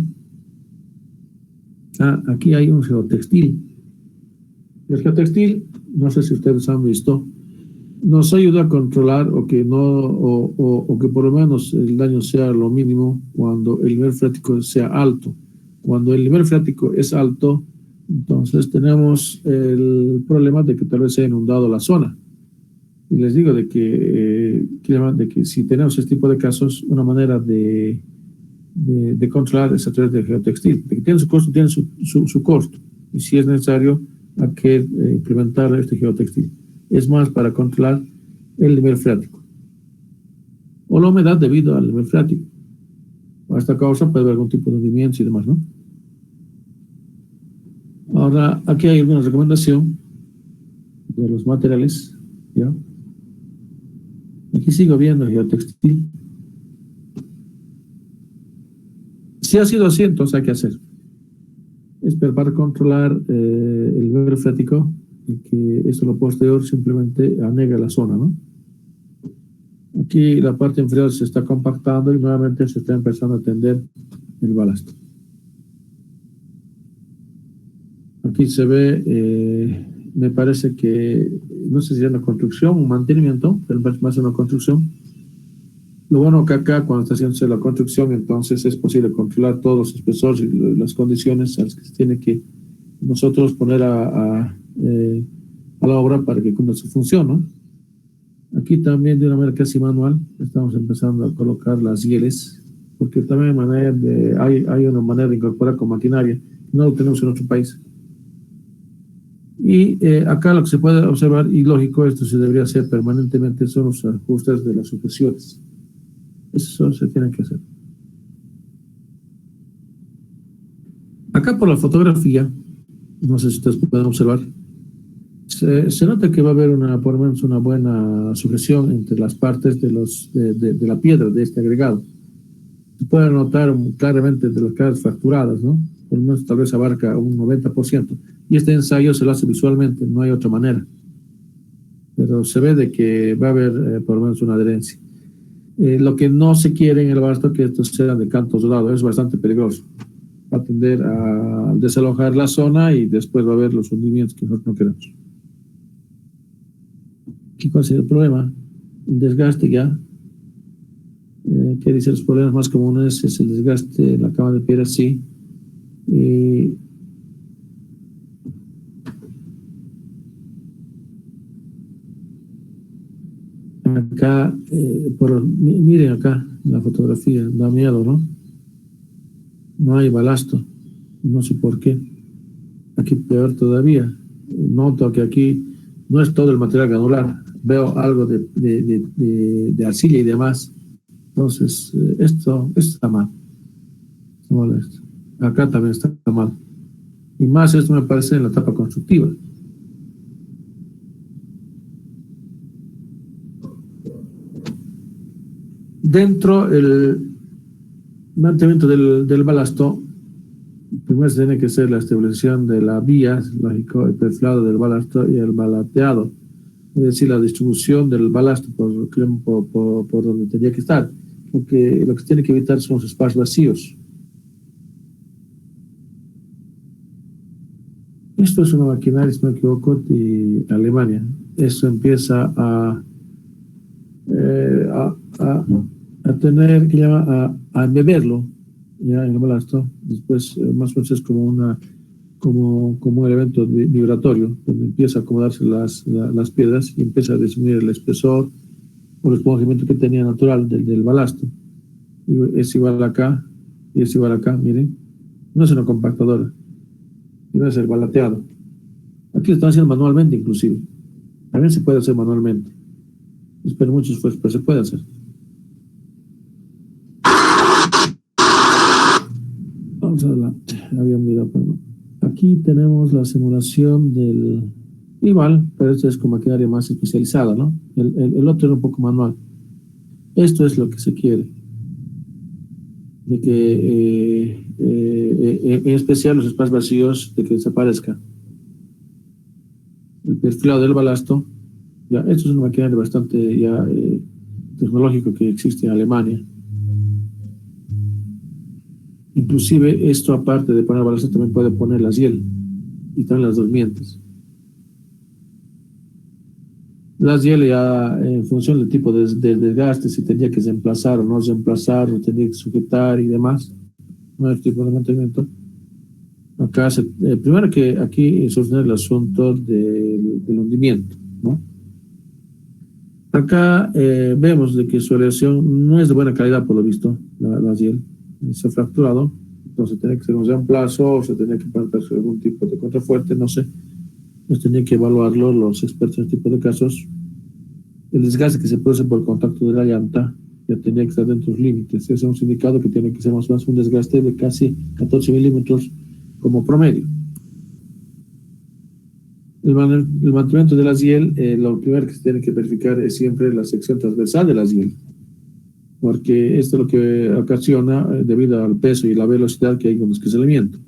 Aquí hay un geotextil. El geotextil, no sé si ustedes han visto, nos ayuda a controlar o que no, o que por lo menos el daño sea lo mínimo cuando el nivel freático sea alto. Cuando el nivel freático es alto, entonces tenemos el problema de que tal vez se haya inundado la zona. Y les digo de que si tenemos este tipo de casos, una manera de controlar es a través del geotextil. De que tiene su costo, tiene su costo. Y si es necesario, hay que implementar este geotextil. Es más para controlar el nivel freático o la humedad debido al nivel freático. A esta causa puede haber algún tipo de hundimientos y demás, ¿no? Ahora, aquí hay una recomendación de los materiales, ¿ya? Aquí sigo viendo geotextil. Si ha sido así, entonces hay que hacer. Es para controlar el nivel freático y que esto lo posterior simplemente anega la zona, ¿no? Aquí la parte inferior se está compactando y nuevamente se está empezando a tender el balasto. Aquí se ve, me parece que, no sé si es una construcción, un mantenimiento, pero más una construcción. Lo bueno que acá, cuando está haciéndose la construcción, entonces es posible controlar todos los espesores y las condiciones a las que se tiene que nosotros poner a la obra para que cumpla su función, ¿no? Aquí también de una manera casi manual estamos empezando a colocar las hieles, porque también hay una manera de incorporar con maquinaria, no lo tenemos en otro país. Y acá lo que se puede observar, y lógico, esto se debería hacer permanentemente, son los ajustes de las sujeciones. Eso se tiene que hacer. Acá por la fotografía, no sé si ustedes pueden observar, se nota que va a haber por lo menos una buena sujeción entre las partes de la piedra de este agregado. Se puede notar claramente de las caras fracturadas, ¿no? Por lo menos tal vez abarca un 90%. Y este ensayo se lo hace visualmente, no hay otra manera. Pero se ve de que va a haber por lo menos una adherencia. Lo que no se quiere en el balasto es que estos sean de cantos rodados, es bastante peligroso. Va a tender a desalojar la zona y después va a haber los hundimientos que nosotros no queremos. ¿Qué cuál sería el problema? El desgaste ya. ¿Qué dice? Los problemas más comunes es el desgaste en la cama de piedra, sí. Acá, miren acá la fotografía, da miedo, ¿no? No hay balasto, no sé por qué. Aquí peor todavía. Noto que aquí no es todo el material granular, veo algo de arcilla y demás. Entonces, esto está mal. Acá también está mal. Y más esto me parece en la etapa constructiva. Dentro el mantenimiento del balasto, primero se tiene que hacer la estabilización de la vía, lógico, el perfilado del balasto y el balateado, es decir, la distribución del balasto por donde tenía que estar. Porque lo que se tiene que evitar son los espacios vacíos. Esto es una maquinaria, si no me equivoco, de Alemania. Esto empieza eh, a, a, a tener, que llama, a embeberlo ya en el balasto. Después, más o menos es como un evento vibratorio, donde empieza a acomodarse las piedras y empieza a disminuir el espesor o el esponjamiento que tenía natural del balasto. Y es igual acá y es igual acá, miren. No es una compactadora, no es el balateado. Aquí lo están haciendo manualmente, inclusive. También se puede hacer manualmente. Espero mucho esfuerzo, pero se puede hacer. Vamos adelante. Había un video, pero no. Aquí tenemos la simulación del... Igual, pero esta es como maquinaria más especializada, ¿no? El otro era un poco manual. Esto es lo que se quiere. De que, en especial los espacios vacíos, de que desaparezca. El perfilado del balasto. Ya, esto es una maquinaria bastante ya tecnológico que existe en Alemania. Inclusive esto, aparte de poner balasto, también puede poner las hiel y también las durmientes. Las hiel ya en función del tipo de desgaste, si tenía que reemplazar o no reemplazar, o tenía que sujetar y demás, no hay tipo de mantenimiento. Acá primero que aquí solucionar el asunto del hundimiento, ¿no? Acá vemos de que su aleación no es de buena calidad, por lo visto, la hiel. Se ha fracturado, entonces tiene que ser un reemplazo, o se tenía que plantarse algún tipo de contrafuerte, no sé. Pues tenía que evaluarlo los expertos en este tipo de casos. El desgaste que se produce por el contacto de la llanta ya tenía que estar dentro de los límites. Ese es un indicado que tiene que ser más o menos un desgaste de casi 14 milímetros como promedio. El mantenimiento de la hiel, lo primero que se tiene que verificar es siempre la sección transversal de la hiel, porque esto es lo que ocasiona, debido al peso y la velocidad que hay con deslizamiento.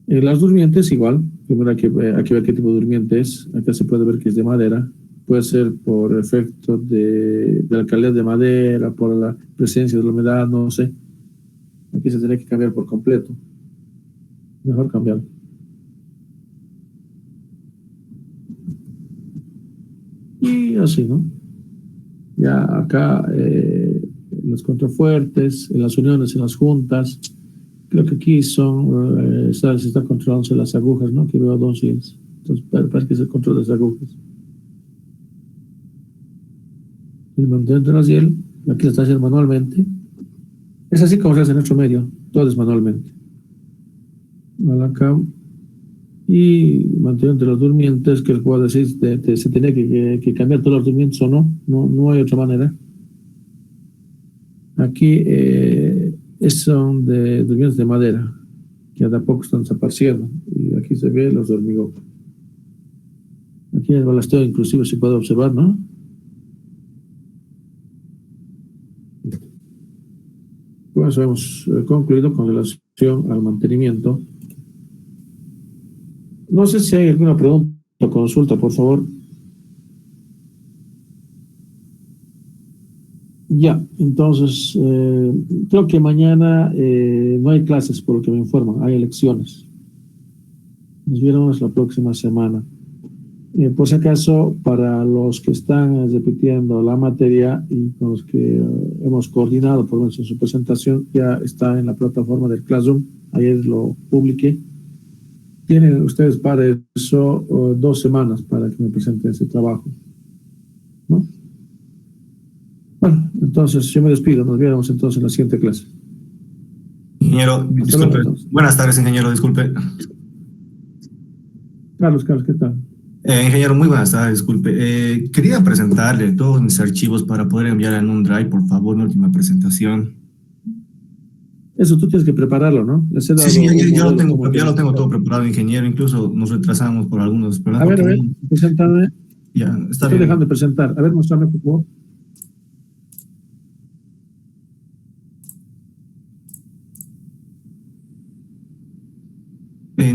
Las durmientes igual, primero hay que ver qué tipo de durmiente es. Acá se puede ver que es de madera, puede ser por efecto de la calidad de madera, por la presencia de la humedad, no sé. Aquí se tiene que cambiar por completo, mejor cambiarlo. Y así, ¿no? Ya acá los contrafuertes, en las uniones, en las juntas, creo que aquí son, se está controlándose las agujas, ¿no? Aquí veo dos hilos, entonces parece que se controla las agujas. El mantenimiento de la hiel, aquí se está haciendo manualmente. Es así como se hace en nuestro medio, todo es manualmente. Acá. Y mantenimiento de los durmientes, que el jugador decir se tenía que cambiar todos los durmientes o no, no hay otra manera. Aquí son de durmientes de madera, que de a poco están desapareciendo, y aquí se ve los de hormigón. Aquí el balasteo inclusive se puede observar, ¿no? Con eso hemos concluido con relación al mantenimiento. No sé si hay alguna pregunta o consulta, por favor. Ya, entonces, creo que mañana no hay clases, por lo que me informan, hay elecciones. Nos veremos la próxima semana. Por si acaso, para los que están repitiendo la materia y con los que hemos coordinado, por lo menos en su presentación, ya está en la plataforma del Classroom, ayer lo publiqué. Tienen ustedes para eso 2 semanas para que me presenten ese trabajo, ¿no? Bueno, entonces yo me despido. Nos vemos entonces en la siguiente clase. Ingeniero, disculpe. Buenas tardes, ingeniero, disculpe. Carlos, ¿qué tal? Ingeniero, muy buenas tardes, disculpe. Quería presentarle todos mis archivos para poder enviar en un drive, por favor, mi última presentación. Eso tú tienes que prepararlo, ¿no? Sí, ya lo tengo todo preparado, ingeniero. Incluso nos retrasamos por algunos problemas. A ver, preséntame. Ya, está Estoy bien. dejando de presentar. A ver, mostrame, por favor.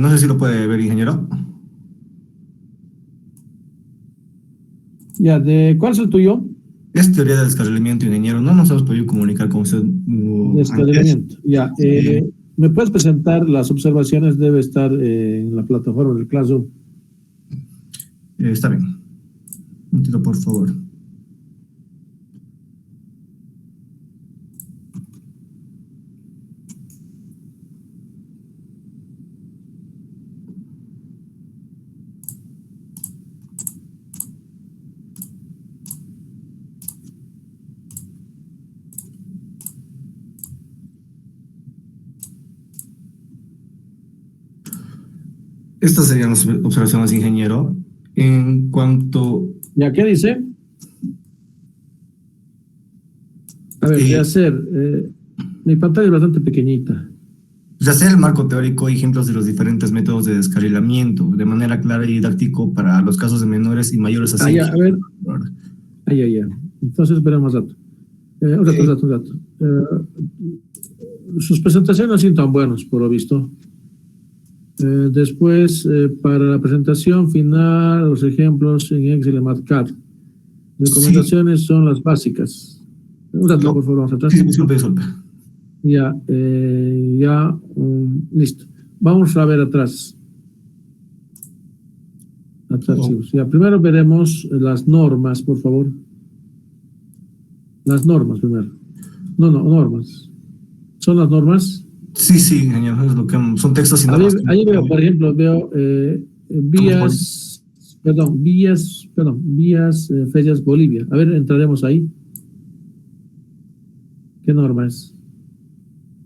No sé si lo puede ver, ingeniero. Ya, ¿cuál es el tuyo? Es teoría de descarrilamiento, ingeniero. No nos hemos podido comunicar con usted. Descarrilamiento. Ya. ¿Me puedes presentar las observaciones? Debe estar en la plataforma del Classroom. Está bien. Un momentito, por favor. Estas serían las observaciones, ingeniero. En cuanto... ¿Ya qué dice? A ver, de hacer... mi pantalla es bastante pequeñita. De hacer el marco teórico y ejemplos de los diferentes métodos de descarrilamiento, de manera clara y didáctico para los casos de menores y mayores así. Ya, a ver. Ya. Entonces, esperamos un rato. Un rato. Sus presentaciones no son tan buenos, por lo visto. Después, para la presentación final, los ejemplos en Excel y MATLAB. Recomendaciones son las básicas. Un rato, por favor, vamos atrás. Sí, disculpe. Listo. Vamos a ver atrás. Chicos. Ya, primero veremos las normas, por favor. Las normas primero. Normas. ¿Son las normas? Sí, señor, es lo que son textos. Ahí veo, por ejemplo, vías, Ferias Bolivia. A ver, entraremos ahí. ¿Qué norma es?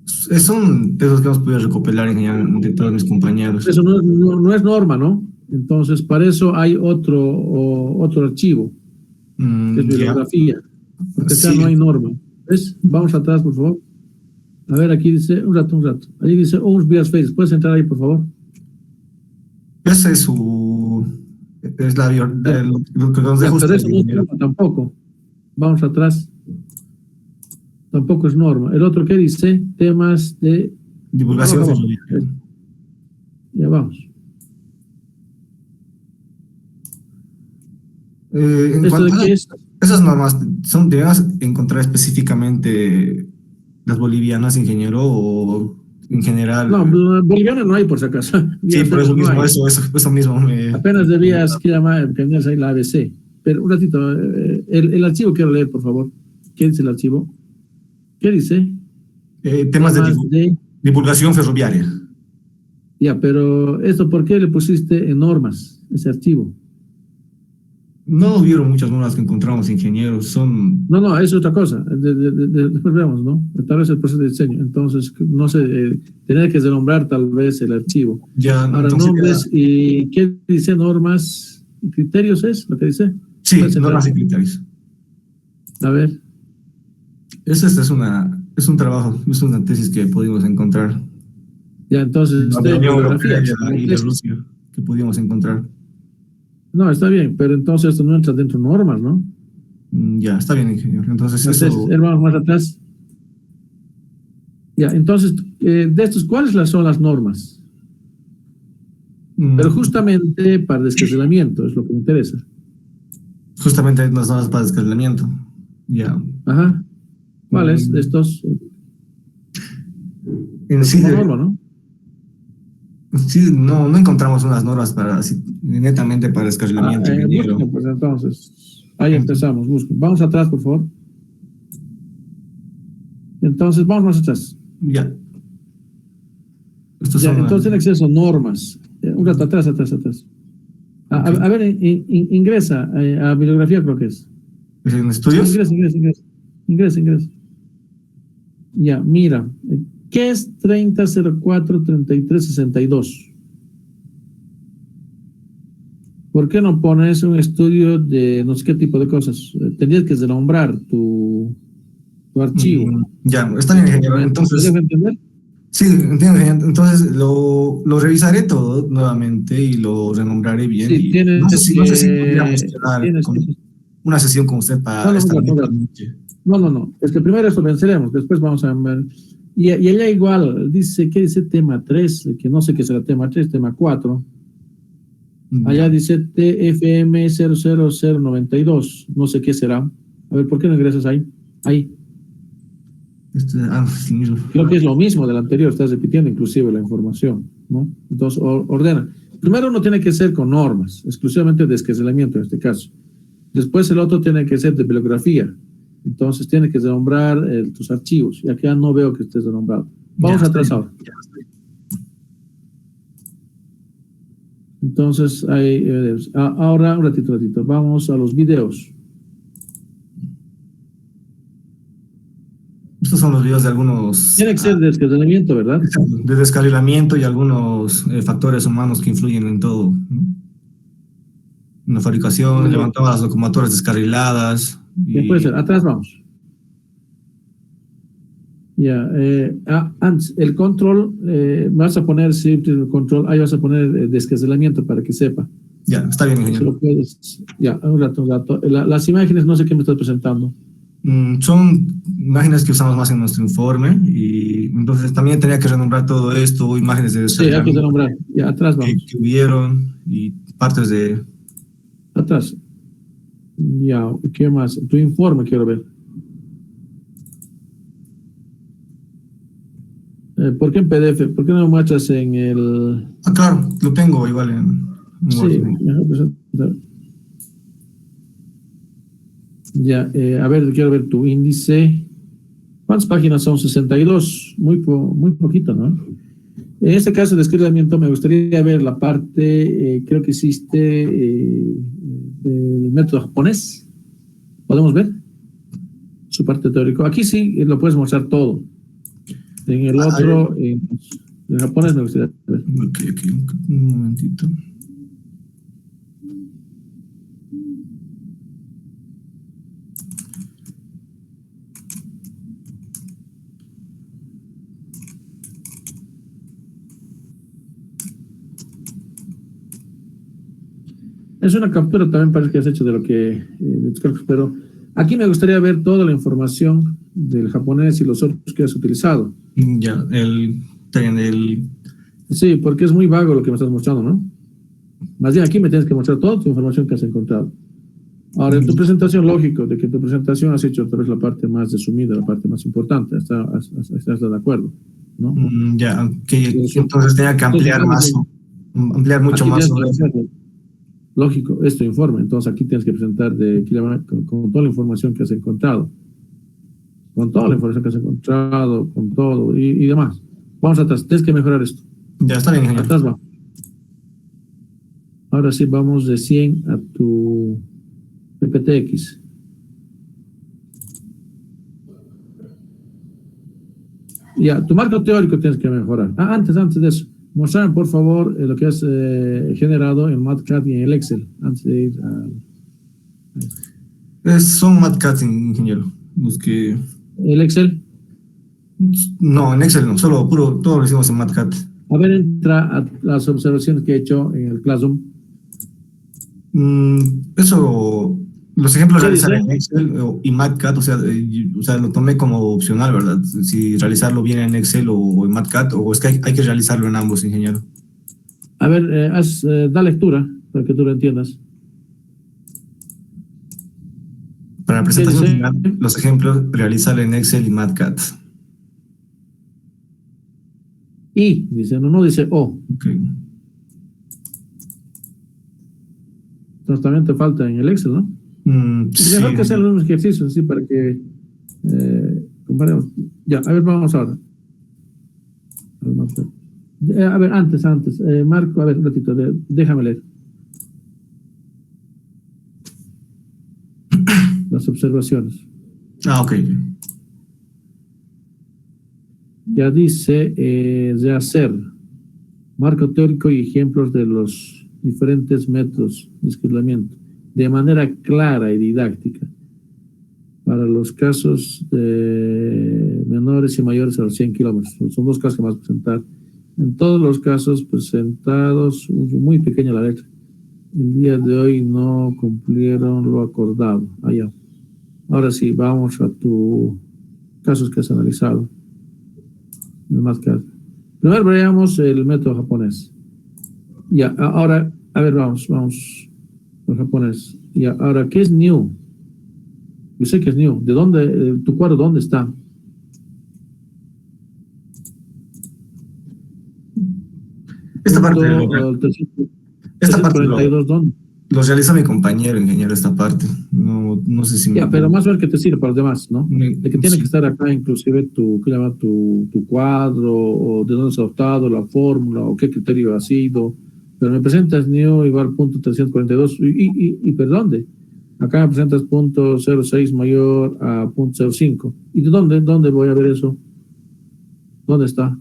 Son textos que hemos podido recopilar de todos mis compañeros. Eso no es norma, ¿no? Entonces, para eso hay otro archivo, que es bibliografía. Porque acá no hay norma. ¿Ves? Vamos atrás, por favor. A ver, aquí dice, un rato. Ahí dice, vías Ferias. ¿Puedes entrar ahí, por favor? Esa es la lo que nos deja usted. Pero eso no es norma tampoco. Vamos atrás. Tampoco es norma. El otro que dice, temas de divulgación. Ya vamos. Esas normas debemos encontrar específicamente las bolivianas, ingeniero, o en general. No, boliviana no hay, por si acaso. Sí, por eso mismo, eso mismo. Apenas debías tener ahí la ABC. Pero un ratito, el archivo quiero leer, por favor. ¿Qué dice el archivo? ¿Qué dice? Temas de divulgación ferroviaria. Ya, pero ¿esto por qué le pusiste en normas, ese archivo? No hubieron muchas normas que encontramos, ingenieros. No, es otra cosa. Después vemos, ¿no? Tal vez el proceso de diseño. Entonces, no sé, tener que nombrar tal vez el archivo. Ya, ahora, nombres y ¿qué dice? Normas y criterios, ¿es lo que dice? Sí, normas y criterios. A ver. Es un trabajo, es una tesis que pudimos encontrar. Ya, entonces, y de Rusia que pudimos encontrar. No, está bien, pero entonces esto no entra dentro de normas, ¿no? Ya, está bien, ingeniero. Entonces vamos más atrás. Ya, entonces, de estos, ¿cuáles son las normas? Pero justamente para descarrilamiento, es lo que me interesa. Justamente las normas para descarrilamiento. Ya. Ajá. ¿Cuáles de estos? En sí, norma, ¿no? Sí, no encontramos unas normas netamente para descarrilamiento. Busquen, pues entonces, ahí empezamos, busquen. Vamos atrás, por favor. Entonces, vamos más atrás. Ya. Entonces tiene acceso a normas. Un rato, atrás. A ver, ingresa a bibliografía, creo que es. ¿En estudios? Ingresa. Ya, mira. ¿Qué es 3004-3362? ¿Por qué no pones un estudio de no sé qué tipo de cosas? Tendrías que nombrar tu archivo. Ya, está bien, ingeniero. Entonces, ¿Debes entender? Sí, entiendo. Entonces lo revisaré todo nuevamente y lo renombraré bien. Sí, no sé si podríamos quedar con una sesión con usted para esta noche. No. Es que primero eso venceremos, después vamos a ver. Y allá igual, dice, ¿qué dice tema 3? Que no sé qué será tema 3, tema 4. Allá dice TFM 00092, no sé qué será. A ver, ¿por qué no ingresas ahí? Ahí. Es el mismo. Creo que es lo mismo del anterior, estás repitiendo inclusive la información, ¿no? Entonces, ordena. Primero uno tiene que ser con normas, exclusivamente de esquelamiento en este caso. Después el otro tiene que ser de bibliografía. Entonces tiene que nombrar tus archivos. Y acá no veo que estés nombrado. Vamos atrás ahora. Entonces, ahora un ratito. Vamos a los videos. Estos son los videos de algunos... Tiene que ser de escalamiento, ¿verdad? De descarrilamiento y algunos factores humanos que influyen en todo, ¿no? En la fabricación, levantaba las locomotoras descarriladas. ¿Qué puede ser? Atrás vamos. Ya, antes, el control, vas a poner siempre el control, ahí vas a poner descarrilamiento para que sepa. Ya, está bien, ingeniero. Ya, un rato. Las imágenes, no sé qué me estás presentando. Son imágenes que usamos más en nuestro informe y entonces también tenía que renombrar todo esto, imágenes de sí, hay que renombrar. Ya, atrás vamos. Que hubieron y partes de... Atrás. Ya, ¿qué más? Tu informe quiero ver. ¿Por qué en PDF? ¿Por qué no lo muestras en el...? Claro, lo tengo igual en sí, mejor presentar. Ya, a ver, quiero ver tu índice. ¿Cuántas páginas son? 62. Muy poquito, ¿no? En este caso de escalamiento me gustaría ver la parte, creo que hiciste del método japonés. ¿Podemos ver? Su parte teórico. Aquí sí lo puedes mostrar todo. En el otro, en japonés me gustaría ver. Ok, un momentito. Es una captura también parece que has hecho de lo que pero aquí me gustaría ver toda la información del japonés y los otros que has utilizado. Ya, sí, porque es muy vago lo que me estás mostrando, ¿no? Más bien aquí me tienes que mostrar toda tu información que has encontrado. Ahora, en tu presentación, lógico, de que tu presentación has hecho tal vez la parte más resumida, la parte más importante, estás de acuerdo, ¿no? Ya, que entonces tenía que ampliar mucho más sobre eso. Lógico, es tu informe, entonces aquí tienes que presentar con toda la información que has encontrado. Con toda la información que has encontrado, con todo y demás. Vamos atrás, tienes que mejorar esto. Ya está bien, ingeniero. Atrás va. Ahora sí, vamos de 100 a tu PPTX. Ya, tu marco teórico tienes que mejorar. Antes de eso, mostrarme por favor lo que has generado en MATCAD y en el Excel, antes de ir a... Son MATCAD, ingeniero. Los que... ¿El Excel? No, en Excel no, todo lo hicimos en MATCAD. A ver, entra a las observaciones que he hecho en el Classroom. Eso, los ejemplos realizar en Excel y MATCAD, o sea, lo tomé como opcional, ¿verdad? Si realizarlo bien en Excel o en MATCAD, o es que hay que realizarlo en ambos, ingeniero. A ver, da lectura para que tú lo entiendas. Para la presentación final, los ejemplos realizar en Excel y MATCAD. Y, dice, no dice O. Okay. Entonces también te falta en el Excel, ¿no? Sí. Mejor que hacer los ejercicios, así para que comparemos. Ya, a ver, vamos ahora. A ver, antes. Marco, a ver, un ratito, déjame leer. Las observaciones. Ok. Ya dice de hacer marco teórico y ejemplos de los diferentes métodos de escalamiento de manera clara y didáctica para los casos de menores y mayores a los 100 kilómetros. Son dos casos que vas a presentar. En todos los casos presentados, muy pequeña la letra. El día de hoy no cumplieron lo acordado. Allá. Ahora sí, vamos a tus casos que has analizado. Más casos. Primero veamos el método japonés. Ya, ahora, a ver, vamos al japonés. Ya, ahora, ¿qué es new? Yo sé que es new. ¿De dónde, tu cuadro, dónde está? parte, el esta parte 342, ¿dónde? lo realiza mi compañero, ingeniero, esta parte. No, no sé si Ya, pero más o menos que te sirve para los demás, ¿no? De que tiene sí. que estar acá, inclusive ¿qué llama? Tu cuadro, o de dónde se ha optado, la fórmula, o qué criterio ha sido. Pero me presentas new igual punto 342, y perdón, acá me presentas punto 06 mayor a punto 05. ¿Y de dónde voy a ver eso? ¿Dónde está?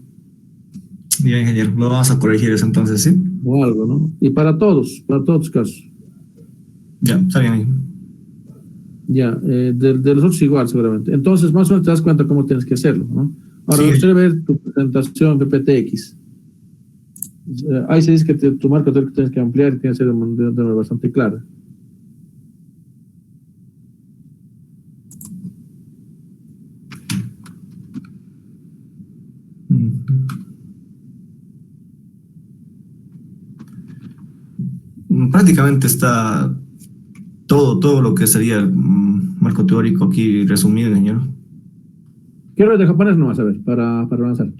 Ya, ingeniero, lo vamos a corregir eso entonces, ¿sí? O algo, ¿no? Y para todos los casos. Ya, está bien. Ya, de los otros igual, seguramente. Entonces, más o menos te das cuenta cómo tienes que hacerlo, ¿no? Ahora, me Sí, gustaría ver tu presentación PPTX. Ahí se dice que tu marca teórica tienes que ampliar y tiene que ser de manera bastante clara. prácticamente está todo lo que sería el marco teórico aquí resumido, ingeniero. Quiero ver de japonés nomás, a ver, para avanzar.